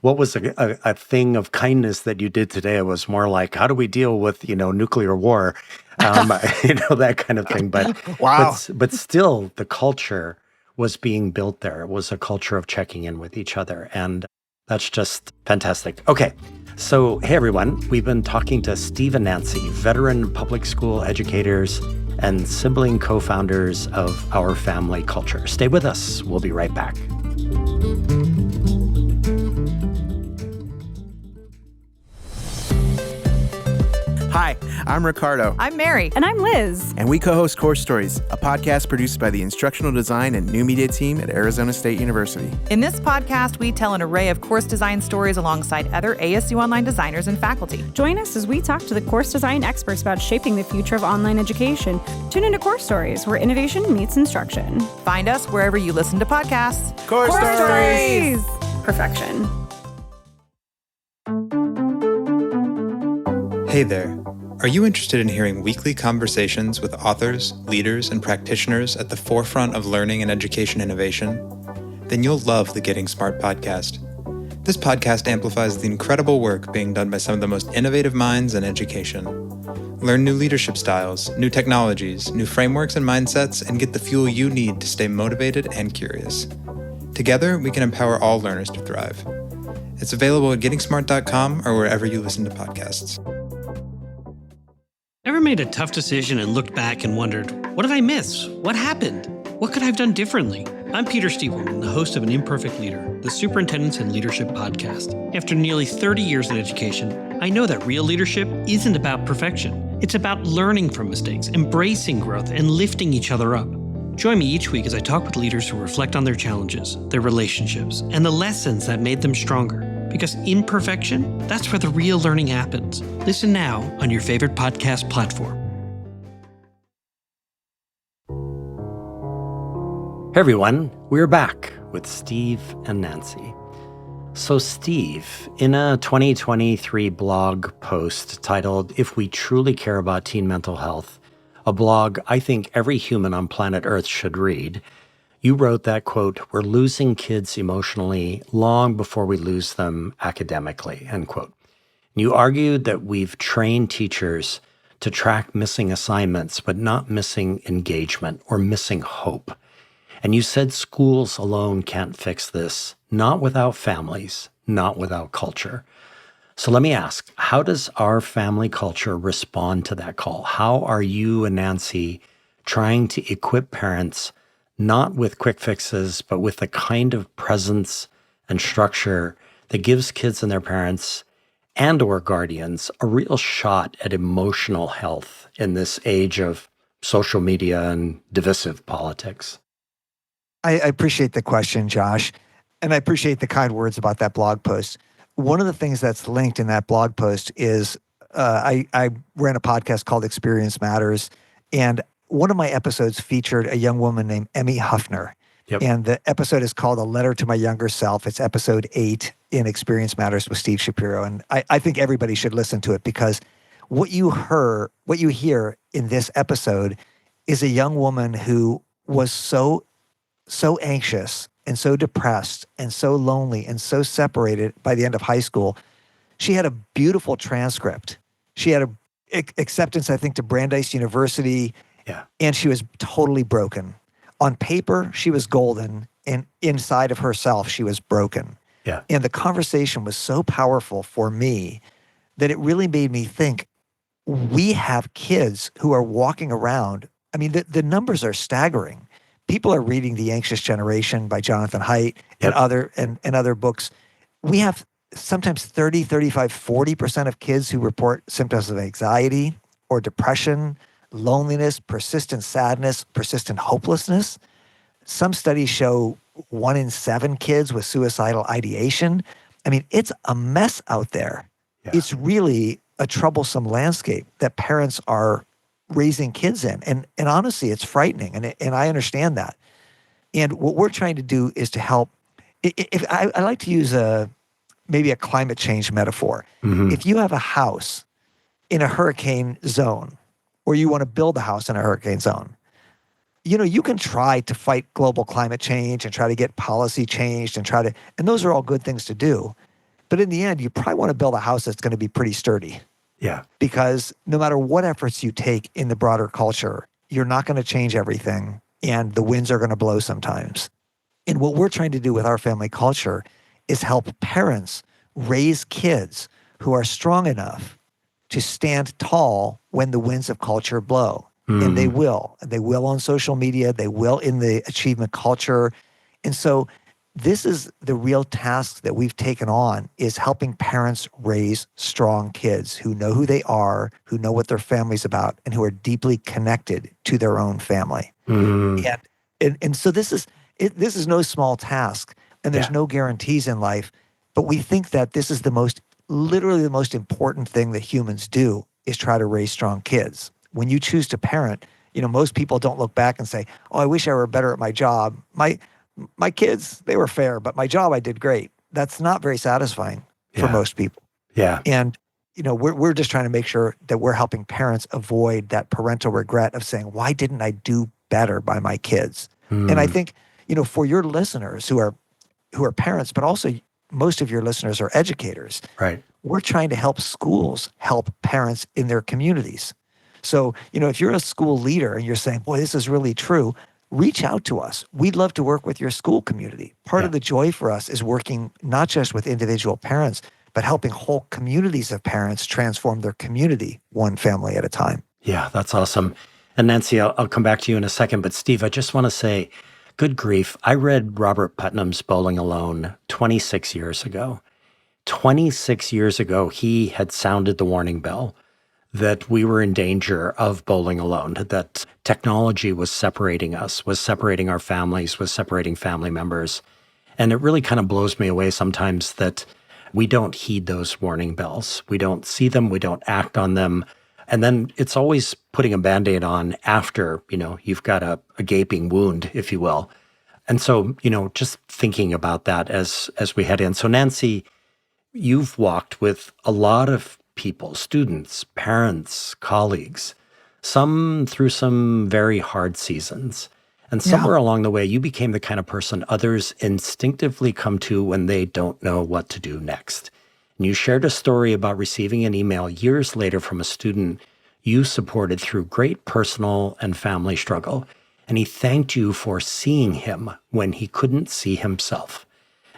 what was a thing of kindness that you did today? It was more like, how do we deal with, nuclear war? That kind of thing. Wow. But still, the culture was being built there. It was a culture of checking in with each other. And that's just fantastic. Okay. So, hey, everyone, we've been talking to Steve and Nancy, veteran public school educators and sibling co-founders of Our Family Culture. Stay with us. We'll be right back. Hi, I'm Ricardo. I'm Mary. And I'm Liz. And we co-host Course Stories, a podcast produced by the Instructional Design and New Media team at Arizona State University. In this podcast, we tell an array of course design stories alongside other ASU online designers and faculty. Join us as we talk to the course design experts about shaping the future of online education. Tune into Course Stories, where innovation meets instruction. Find us wherever you listen to podcasts. Course Stories! Perfection. Hey there. Are you interested in hearing weekly conversations with authors, leaders, and practitioners at the forefront of learning and education innovation? Then you'll love the Getting Smart podcast. This podcast amplifies the incredible work being done by some of the most innovative minds in education. Learn new leadership styles, new technologies, new frameworks and mindsets, and get the fuel you need to stay motivated and curious. Together, we can empower all learners to thrive. It's available at gettingsmart.com or wherever you listen to podcasts. Ever made a tough decision and looked back and wondered, what did I miss? What happened? What could I have done differently? I'm Peter Stievelman, the host of An Imperfect Leader, the Superintendents and Leadership podcast. After nearly 30 years in education, I know that real leadership isn't about perfection. It's about learning from mistakes, embracing growth, and lifting each other up. Join me each week as I talk with leaders who reflect on their challenges, their relationships, and the lessons that made them stronger. Because imperfection, that's where the real learning happens. Listen now on your favorite podcast platform. Hey everyone, we're back with Steve and Nancy. So Steve, in a 2023 blog post titled, "If We Truly Care About Teen Mental Health," a blog I think every human on planet Earth should read, you wrote that, quote, "We're losing kids emotionally long before we lose them academically," end quote. You argued that we've trained teachers to track missing assignments, but not missing engagement or missing hope. And you said schools alone can't fix this, not without families, not without culture. So let me ask, how does Our Family Culture respond to that call? How are you and Nancy trying to equip parents not with quick fixes, but with the kind of presence and structure that gives kids and their parents and or guardians a real shot at emotional health in this age of social media and divisive politics? I appreciate the question, Josh, and I appreciate the kind words about that blog post. One of the things that's linked in that blog post is I ran a podcast called Experience Matters, and one of my episodes featured a young woman named Emmy Huffner. Yep. And the episode is called A Letter to My Younger Self. It's episode 8 in Experience Matters with Steve Shapiro. And I think everybody should listen to it, because what you hear in this episode is a young woman who was so anxious and so depressed and so lonely and so separated by the end of high school. She had a beautiful transcript. She had acceptance, I think, to Brandeis University. Yeah. And she was totally broken. On paper, she was golden, and inside of herself, she was broken. Yeah. And the conversation was so powerful for me that it really made me think, we have kids who are walking around. I mean, the numbers are staggering. People are reading The Anxious Generation by Jonathan Haidt and other books. We have sometimes 30, 35, 40% of kids who report symptoms of anxiety or depression, loneliness, persistent sadness, persistent hopelessness. Some studies show 1 in 7 kids with suicidal ideation. I mean, it's a mess out there. Yeah. It's really a troublesome landscape that parents are raising kids in. And honestly, it's frightening. And I understand that. And what we're trying to do is to help. I like to use maybe a climate change metaphor. Mm-hmm. If you have a house in a hurricane zone, or you want to build a house in a hurricane zone, you can try to fight global climate change and try to get policy changed and those are all good things to do. But in the end, you probably want to build a house that's going to be pretty sturdy. Yeah. Because no matter what efforts you take in the broader culture, you're not going to change everything, and the winds are going to blow sometimes. And what we're trying to do with our family culture is help parents raise kids who are strong enough to stand tall when the winds of culture blow. And they will. They will on social media. They will in the achievement culture. And so this is the real task that we've taken on, is helping parents raise strong kids who know who they are, who know what their family's about, and who are deeply connected to their own family. And so this is no small task, and there's no guarantees in life, but we think that this is literally the most important thing that humans do, is try to raise strong kids. When you choose to parent, most people don't look back and say, oh, I wish I were better at my job. My kids, they were fair, but my job, I did great. That's not very satisfying for most people. Yeah. And, we're just trying to make sure that we're helping parents avoid that parental regret of saying, why didn't I do better by my kids? And I think, for your listeners who are parents, but also most of your listeners are educators. Right. We're trying to help schools help parents in their communities. So, if you're a school leader and you're saying, boy, this is really true, reach out to us. We'd love to work with your school community. Part of the joy for us is working not just with individual parents, but helping whole communities of parents transform their community one family at a time. Yeah, that's awesome. And Nancy, I'll come back to you in a second. But Steve, I just want to say, good grief. I read Robert Putnam's Bowling Alone 26 years ago. 26 years ago, he had sounded the warning bell that we were in danger of bowling alone, that technology was separating us, was separating our families, was separating family members. And it really kind of blows me away sometimes that we don't heed those warning bells. We don't see them, we don't act on them. And then it's always putting a Band-Aid on after, you've got a gaping wound, if you will. And so, just thinking about that as we head in. So Nancy, you've walked with a lot of people, students, parents, colleagues, some through some very hard seasons. And somewhere along the way, you became the kind of person others instinctively come to when they don't know what to do next. And you shared a story about receiving an email years later from a student you supported through great personal and family struggle. And he thanked you for seeing him when he couldn't see himself.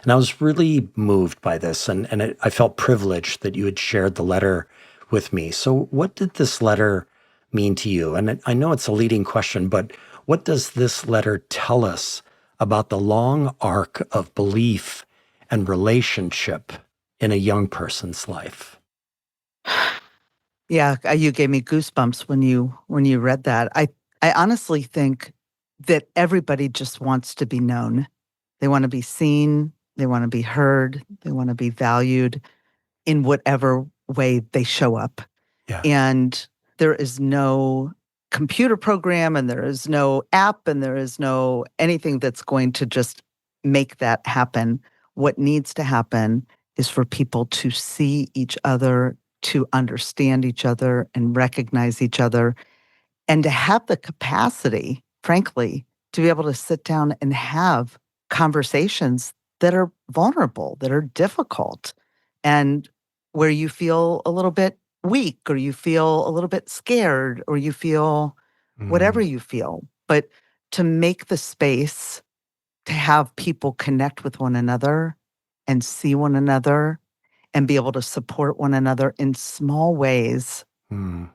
And I was really moved by this, and I felt privileged that you had shared the letter with me. So what did this letter mean to you? And I know it's a leading question, but what does this letter tell us about the long arc of belief and relationship in a young person's life? Yeah, you gave me goosebumps when you read that. I honestly think that everybody just wants to be known. They want to be seen. They want to be heard. They want to be valued in whatever way they show up. Yeah. And there is no computer program, and there is no app, and there is no anything that's going to just make that happen. What needs to happen is for people to see each other, to understand each other and recognize each other, and to have the capacity, frankly, to be able to sit down and have conversations that are vulnerable, that are difficult, and where you feel a little bit weak, or you feel a little bit scared, or you feel whatever you feel. But to make the space to have people connect with one another and see one another and be able to support one another in small ways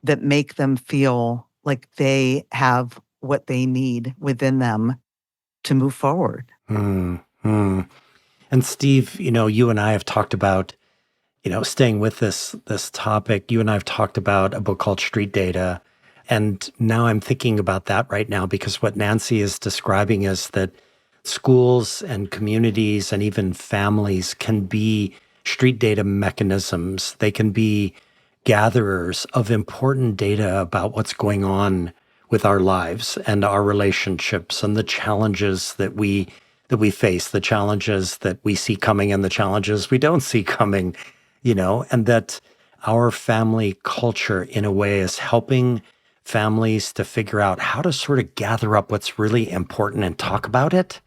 that make them feel like they have what they need within them to move forward. And Steve, you and I have talked about, staying with this topic. You and I have talked about a book called Street Data. And now I'm thinking about that right now, because what Nancy is describing is that schools and communities and even families can be street data mechanisms. They can be gatherers of important data about what's going on with our lives and our relationships and the challenges that we face, the challenges that we see coming and the challenges we don't see coming, and that our family culture in a way is helping families to figure out how to sort of gather up what's really important and talk about it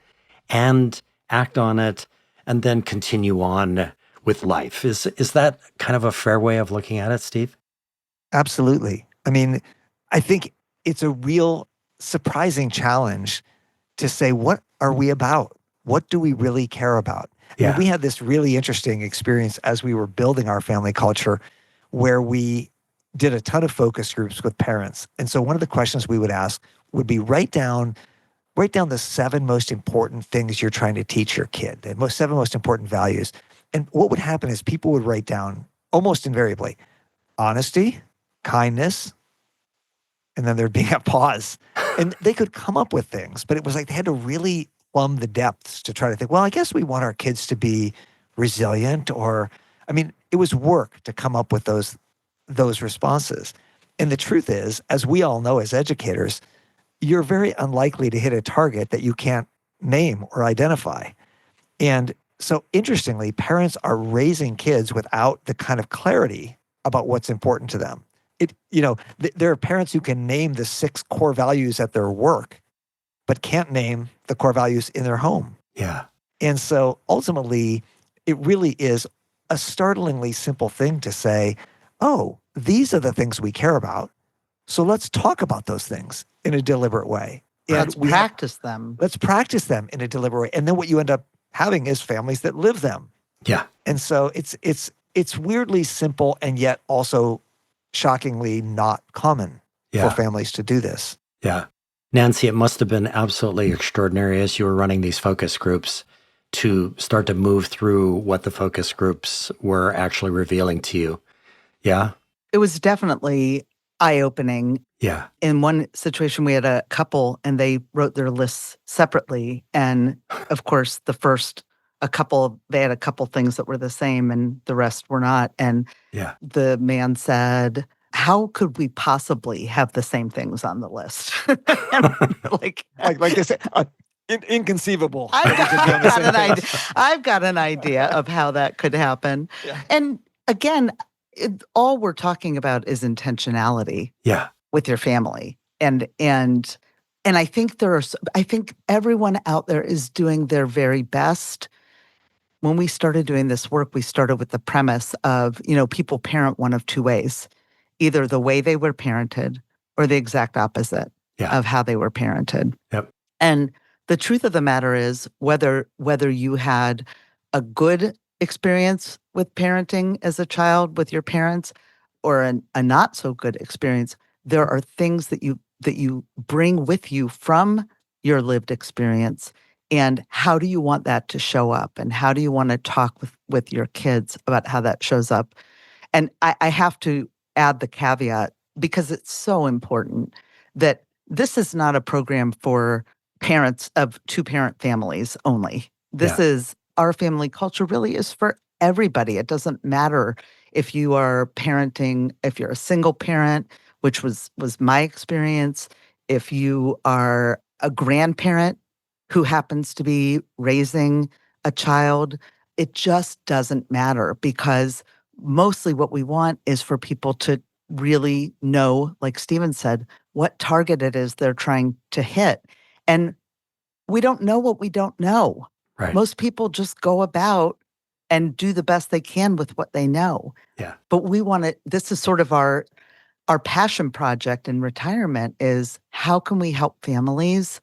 and act on it and then continue on with life. Is that kind of a fair way of looking at it, Steve? Absolutely. I mean, I think it's a real surprising challenge to say, what are we about? What do we really care about? I mean, we had this really interesting experience as we were building our family culture where we did a ton of focus groups with parents. And so one of the questions we would ask would be write down the 7 most important things you're trying to teach your kid, the 7 most important values. And what would happen is people would write down almost invariably honesty, kindness, and then there'd be a pause. And they could come up with things, but it was like they had to really plumb the depths to try to think, well, I guess we want our kids to be resilient, or, I mean, it was work to come up with those responses. And the truth is, as we all know as educators, you're very unlikely to hit a target that you can't name or identify. And so interestingly, parents are raising kids without the kind of clarity about what's important to them. There are parents who can name the 6 core values at their work, but can't name the core values in their home. Yeah. And so ultimately, it really is a startlingly simple thing to say, oh, these are the things we care about. So let's talk about those things in a deliberate way. And let's practice them. Let's practice them in a deliberate way. And then what you end up having is families that live them. Yeah. And so it's weirdly simple and yet also shockingly not common for families to do this. Yeah. Nancy, it must have been absolutely extraordinary as you were running these focus groups to start to move through what the focus groups were actually revealing to you. Yeah? It was definitely eye-opening. Yeah. In one situation, we had a couple and they wrote their lists separately. And of course, they had a couple things that were the same and the rest were not. And the man said, how could we possibly have the same things on the list? like this, inconceivable. I've got an idea of how that could happen. Yeah. And again, all we're talking about is intentionality with your family. And I think I think everyone out there is doing their very best. When we started doing this work, we started with the premise of, people parent one of 2 ways, either the way they were parented or the exact opposite of how they were parented. Yep. And the truth of the matter is whether you had a good experience with parenting as a child with your parents or a not so good experience, there are things that you bring with you from your lived experience. And how do you want that to show up? And how do you want to talk with your kids about how that shows up? And I have to add the caveat, because it's so important, that this is not a program for parents of 2-parent families only. This is, our family culture really is for everybody. It doesn't matter if you are parenting, if you're a single parent, which was my experience, if you are a grandparent who happens to be raising a child, it just doesn't matter, because mostly what we want is for people to really know, like Stephen said, what target it is they're trying to hit. And we don't know what we don't know. Right. Most people just go about and do the best they can with what they know. Yeah. But we want to, this is sort of our passion project in retirement, is how can we help families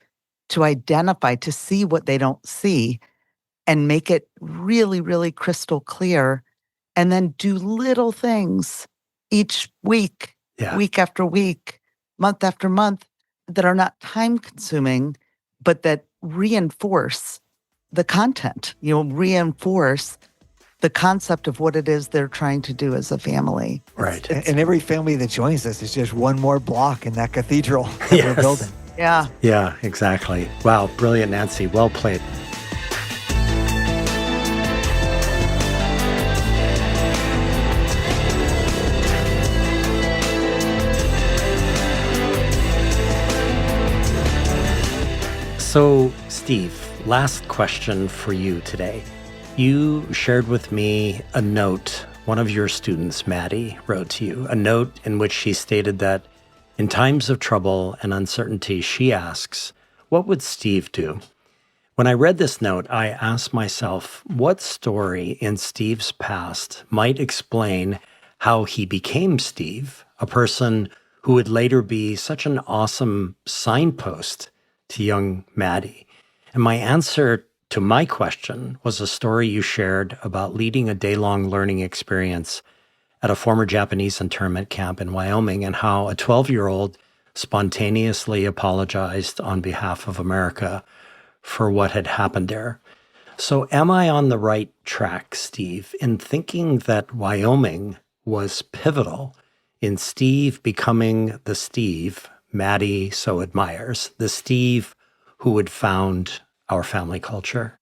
to identify, to see what they don't see and make it really, really crystal clear, and then do little things each week, week after week, month after month, that are not time consuming, but that reinforce the content, reinforce the concept of what it is they're trying to do as a family. Right. And every family that joins us is just one more block in that cathedral that we're building. Yeah. Yeah, exactly. Wow, brilliant, Nancy. Well played. So, Steve, last question for you today. You shared with me a note one of your students, Maddie, wrote to you, a note in which she stated that In times of trouble and uncertainty, she asks, what would Steve do? When I read this note, I asked myself, what story in Steve's past might explain how he became Steve, a person who would later be such an awesome signpost to young Maddie? And my answer to my question was a story you shared about leading a day-long learning experience at a former Japanese internment camp in Wyoming, and how a 12-year-old spontaneously apologized on behalf of America for what had happened there. So am I on the right track, Steve, in thinking that Wyoming was pivotal in Steve becoming the Steve Maddie so admires, the Steve who would found our family culture?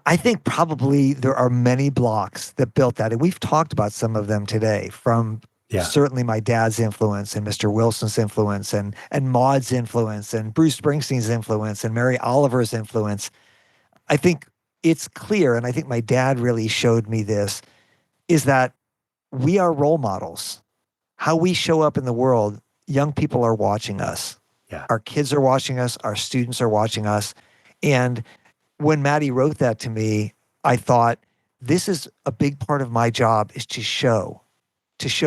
I think probably there are many blocks that built that. And we've talked about some of them today, from certainly my dad's influence and Mr. Wilson's influence and Maud's influence and Bruce Springsteen's influence and Mary Oliver's influence. I think it's clear, and I think my dad really showed me this, is that we are role models. How we show up in the world, young people are watching us. Yeah. Our kids are watching us. Our students are watching us. And when Maddie wrote that to me, I thought, this is a big part of my job, is to show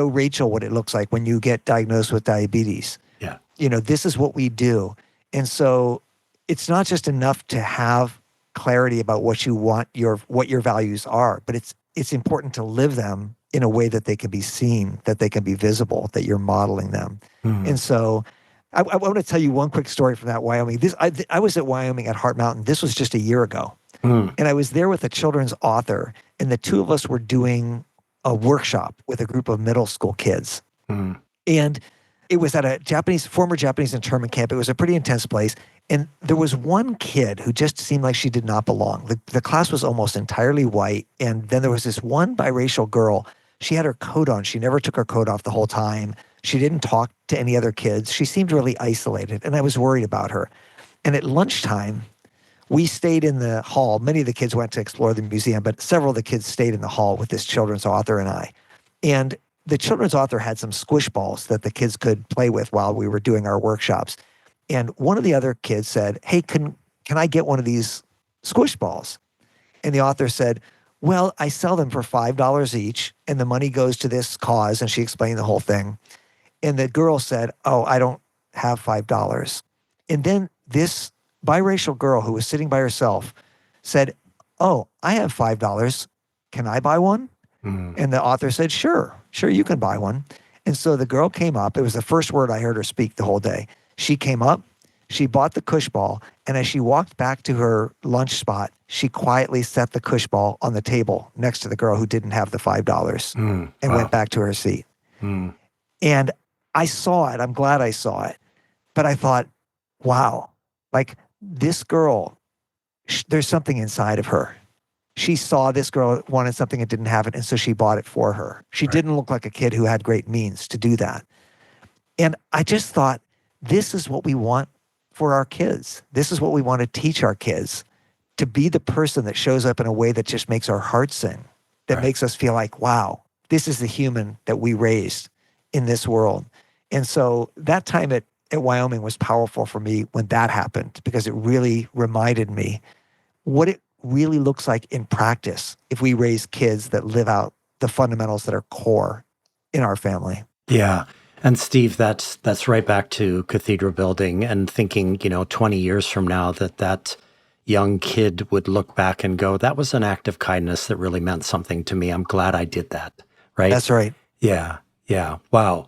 Rachel what it looks like when you get diagnosed with diabetes. Yeah. This is what we do. And so it's not just enough to have clarity about what you want, what your values are, but it's important to live them in a way that they can be seen, that they can be visible, that you're modeling them. Mm-hmm. And so I want to tell you one quick story from that Wyoming. I was at Wyoming at Heart Mountain. This was just a year ago. And I was there with a children's author, and the two of us were doing a workshop with a group of middle school kids. And it was at a former Japanese internment camp. It was a pretty intense place. And there was one kid who just seemed like she did not belong. The class was almost entirely white. And then there was this one biracial girl. She had her coat on. She never took her coat off the whole time. She didn't talk to any other kids. She seemed really isolated, and I was worried about her. And at lunchtime, we stayed in the hall. Many of the kids went to explore the museum, but several of the kids stayed in the hall with this children's author and I. And the children's author had some squish balls that the kids could play with while we were doing our workshops. And one of the other kids said, hey, can I get one of these squish balls? And the author said, well, I sell them for $5 each, and the money goes to this cause. And she explained the whole thing. And the girl said, oh, I don't have $5. And then this biracial girl who was sitting by herself said, oh, I have $5. Can I buy one? And the author said, sure, you can buy one. And so the girl came up. It was the first word I heard her speak the whole day. She came up, she bought the cush ball, and as she walked back to her lunch spot, she quietly set the cush ball on the table next to the girl who didn't have the $5 and went back to her seat. And I saw it. I'm glad I saw it. But I thought, wow, like this girl, there's something inside of her. She saw this girl wanted something and didn't have it, and so she bought it for her. She didn't look like a kid who had great means to do that. And I just thought, this is what we want for our kids. This is what we want to teach our kids, to be the person that shows up in a way that just makes our hearts sing, that makes us feel like, wow, this is the human that we raised in this world. And so that time at Wyoming was powerful for me when that happened, because it really reminded me what it really looks like in practice if we raise kids that live out the fundamentals that are core in our family. Yeah. And Steve, that's right back to cathedral building and thinking, 20 years from now that young kid would look back and go, that was an act of kindness that really meant something to me. I'm glad I did that. Right? That's right. Yeah. Yeah. Wow.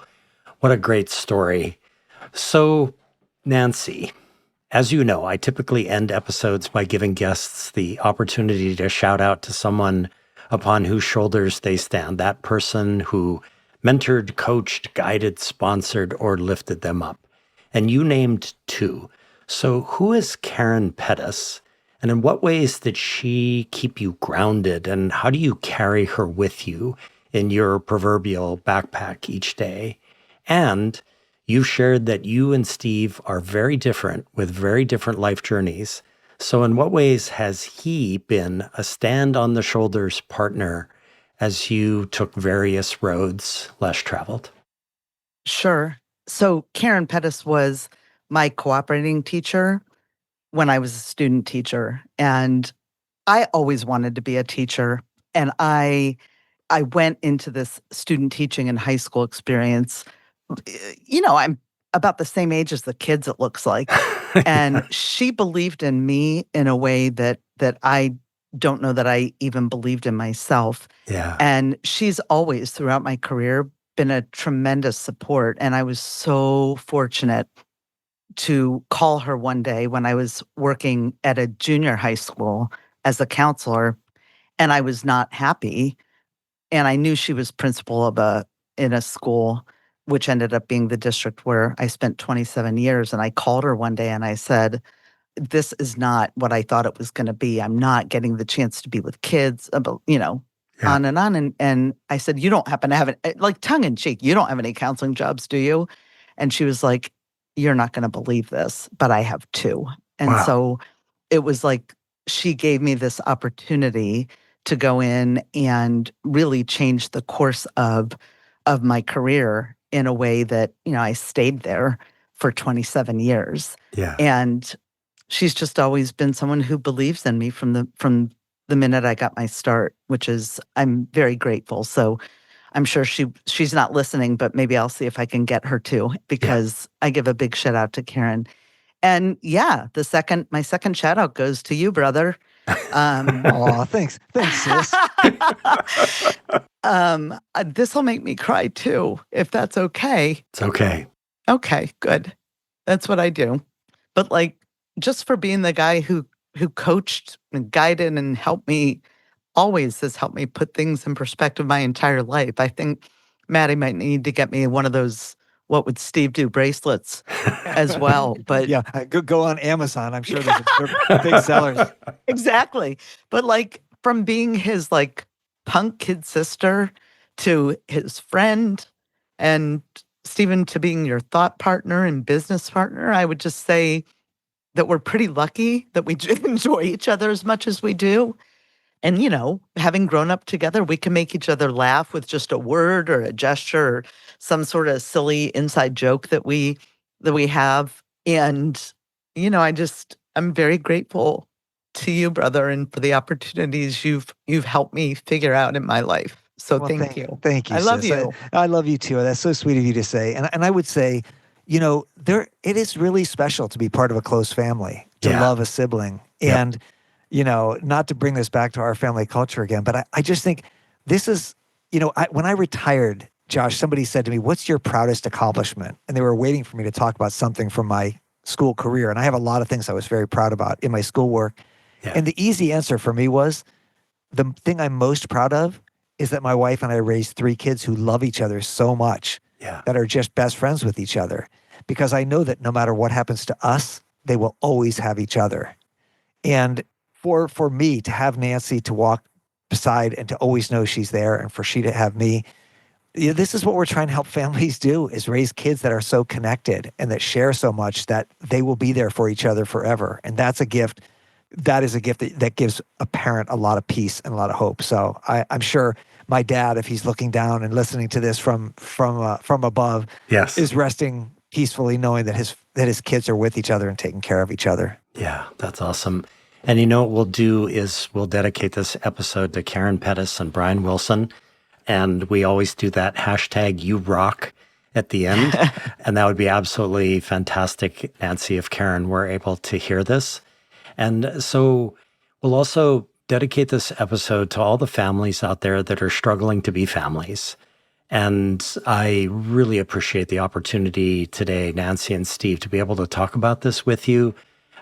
What a great story. So, Nancy, as you know, I typically end episodes by giving guests the opportunity to shout out to someone upon whose shoulders they stand, that person who mentored, coached, guided, sponsored, or lifted them up. And you named two. So who is Karen Pettis? And in what ways did she keep you grounded? And how do you carry her with you in your proverbial backpack each day? And you shared that you and Steve are very different with very different life journeys. So in what ways has he been a stand-on-the-shoulders partner as you took various roads less traveled? Sure. So Karen Pettis was my cooperating teacher when I was a student teacher. And I always wanted to be a teacher. And I went into this student teaching and high school experience. I'm about the same age as the kids, it looks like. And she believed in me in a way that I don't know that I even believed in myself. Yeah. And she's always, throughout my career, been a tremendous support. And I was so fortunate to call her one day when I was working at a junior high school as a counselor, and I was not happy. And I knew she was principal in a school, which ended up being the district where I spent 27 years. And I called her one day and I said, this is not what I thought it was going to be. I'm not getting the chance to be with kids, on and on. And I said, you don't happen to have it, like tongue in cheek, you don't have any counseling jobs, do you? And she was like, you're not going to believe this, but I have two. And so it was like she gave me this opportunity to go in and really change the course of my career in a way that, I stayed there for 27 years. Yeah. And she's just always been someone who believes in me from the minute I got my start, which is, I'm very grateful. So I'm sure she's not listening, but maybe I'll see if I can get her to, because I give a big shout out to Karen. And my second shout out goes to you, brother. Aw, thanks, sis. This will make me cry too, if that's okay. It's okay. Okay, good. That's what I do. But just for being the guy who coached and guided and always has helped me put things in perspective my entire life. I think Maddie might need to get me one of those "What Would Steve Do" bracelets as well. But yeah, go on Amazon. I'm sure they're big sellers. Exactly. But from being his punk kid sister to his friend, and Stephen to being your thought partner and business partner, I would just say that we're pretty lucky that we enjoy each other as much as we do. And, having grown up together, we can make each other laugh with just a word or a gesture or some sort of silly inside joke that we have. And, I'm very grateful to you, brother, and for the opportunities you've helped me figure out in my life. So thank you. Thank you. I love sis. you. I love you too. That's so sweet of you to say. And I would say, it is really special to be part of a close family, to love a sibling. Yep. And not to bring this back to our family culture again, but I just think this is, when I retired, Josh, somebody said to me, what's your proudest accomplishment? And they were waiting for me to talk about something from my school career. And I have a lot of things I was very proud about in my schoolwork. Yeah. And the easy answer for me was, the thing I'm most proud of is that my wife and I raised 3 kids who love each other so much, that are just best friends with each other. Because I know that no matter what happens to us, they will always have each other. And for me to have Nancy to walk beside and to always know she's there, and for she to have me, this is what we're trying to help families do, is raise kids that are so connected and that share so much that they will be there for each other forever. And that's a gift. That is a gift that gives a parent a lot of peace and a lot of hope. So I'm sure my dad, if he's looking down and listening to this from above, is resting peacefully knowing that his kids are with each other and taking care of each other. Yeah, that's awesome. And what we'll do is we'll dedicate this episode to Karen Pettis and Brian Wilson. And we always do that hashtag you rock at the end. And that would be absolutely fantastic, Nancy, if Karen were able to hear this. And so we'll also dedicate this episode to all the families out there that are struggling to be families. And I really appreciate the opportunity today, Nancy and Steve, to be able to talk about this with you.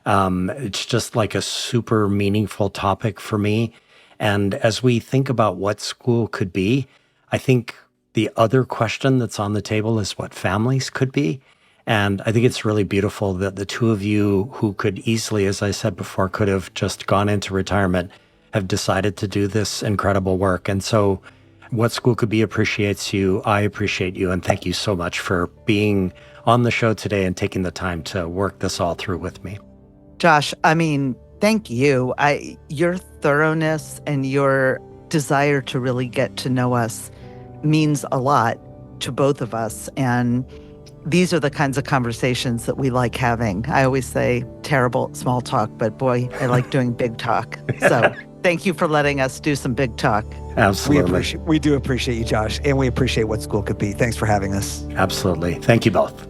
It's just like a super meaningful topic for me. And as we think about what school could be, I think the other question that's on the table is what families could be. And I think it's really beautiful that the two of you, who could easily, as I said before, could have just gone into retirement, have decided to do this incredible work. And so What School Could Be appreciates you. I appreciate you. And thank you so much for being on the show today and taking the time to work this all through with me. Josh, thank you. Your thoroughness and your desire to really get to know us means a lot to both of us. And these are the kinds of conversations that we like having. I always say terrible small talk, but boy, I like doing big talk. So thank you for letting us do some big talk. Absolutely. We do appreciate you, Josh, and we appreciate What School Could Be. Thanks for having us. Absolutely. Thank you both.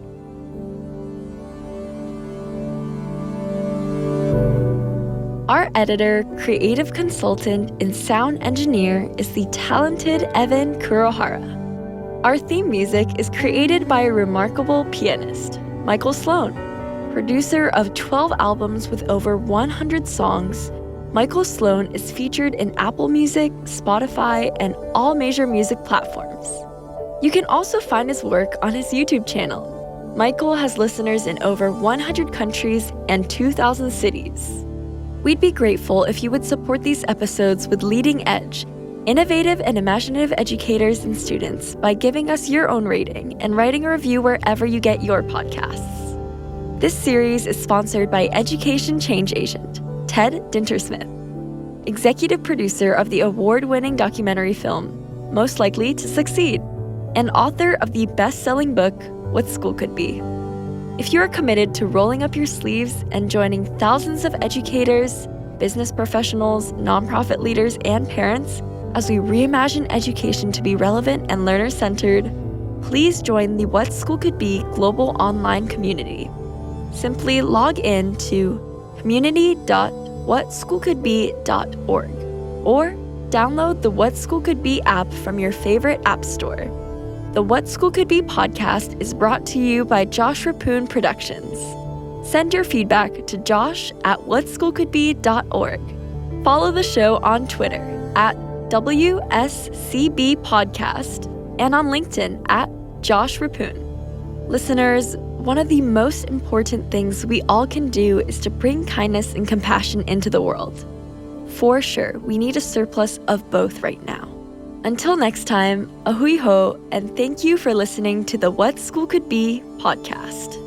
Our editor, creative consultant, and sound engineer is the talented Evan Kurohara. Our theme music is created by a remarkable pianist, Michael Sloan. Producer of 12 albums with over 100 songs, Michael Sloan is featured in Apple Music, Spotify, and all major music platforms. You can also find his work on his YouTube channel. Michael has listeners in over 100 countries and 2,000 cities. We'd be grateful if you would support these episodes with leading edge, innovative and imaginative educators and students by giving us your own rating and writing a review wherever you get your podcasts. This series is sponsored by Education Change Agent, Ted Dintersmith, executive producer of the award-winning documentary film, Most Likely to Succeed, and author of the best-selling book, What School Could Be. If you are committed to rolling up your sleeves and joining thousands of educators, business professionals, nonprofit leaders, and parents as we reimagine education to be relevant and learner-centered, please join the What School Could Be global online community. Simply log in to community.whatschoolcouldbe.org or download the What School Could Be app from your favorite app store. The What School Could Be podcast is brought to you by Josh Rappoon Productions. Send your feedback to josh@whatschoolcouldbe.org. Follow the show on Twitter @WSCB Podcast and on LinkedIn @Josh Rappoon. Listeners, one of the most important things we all can do is to bring kindness and compassion into the world. For sure, we need a surplus of both right now. Until next time, ahui ho, and thank you for listening to the What School Could Be podcast.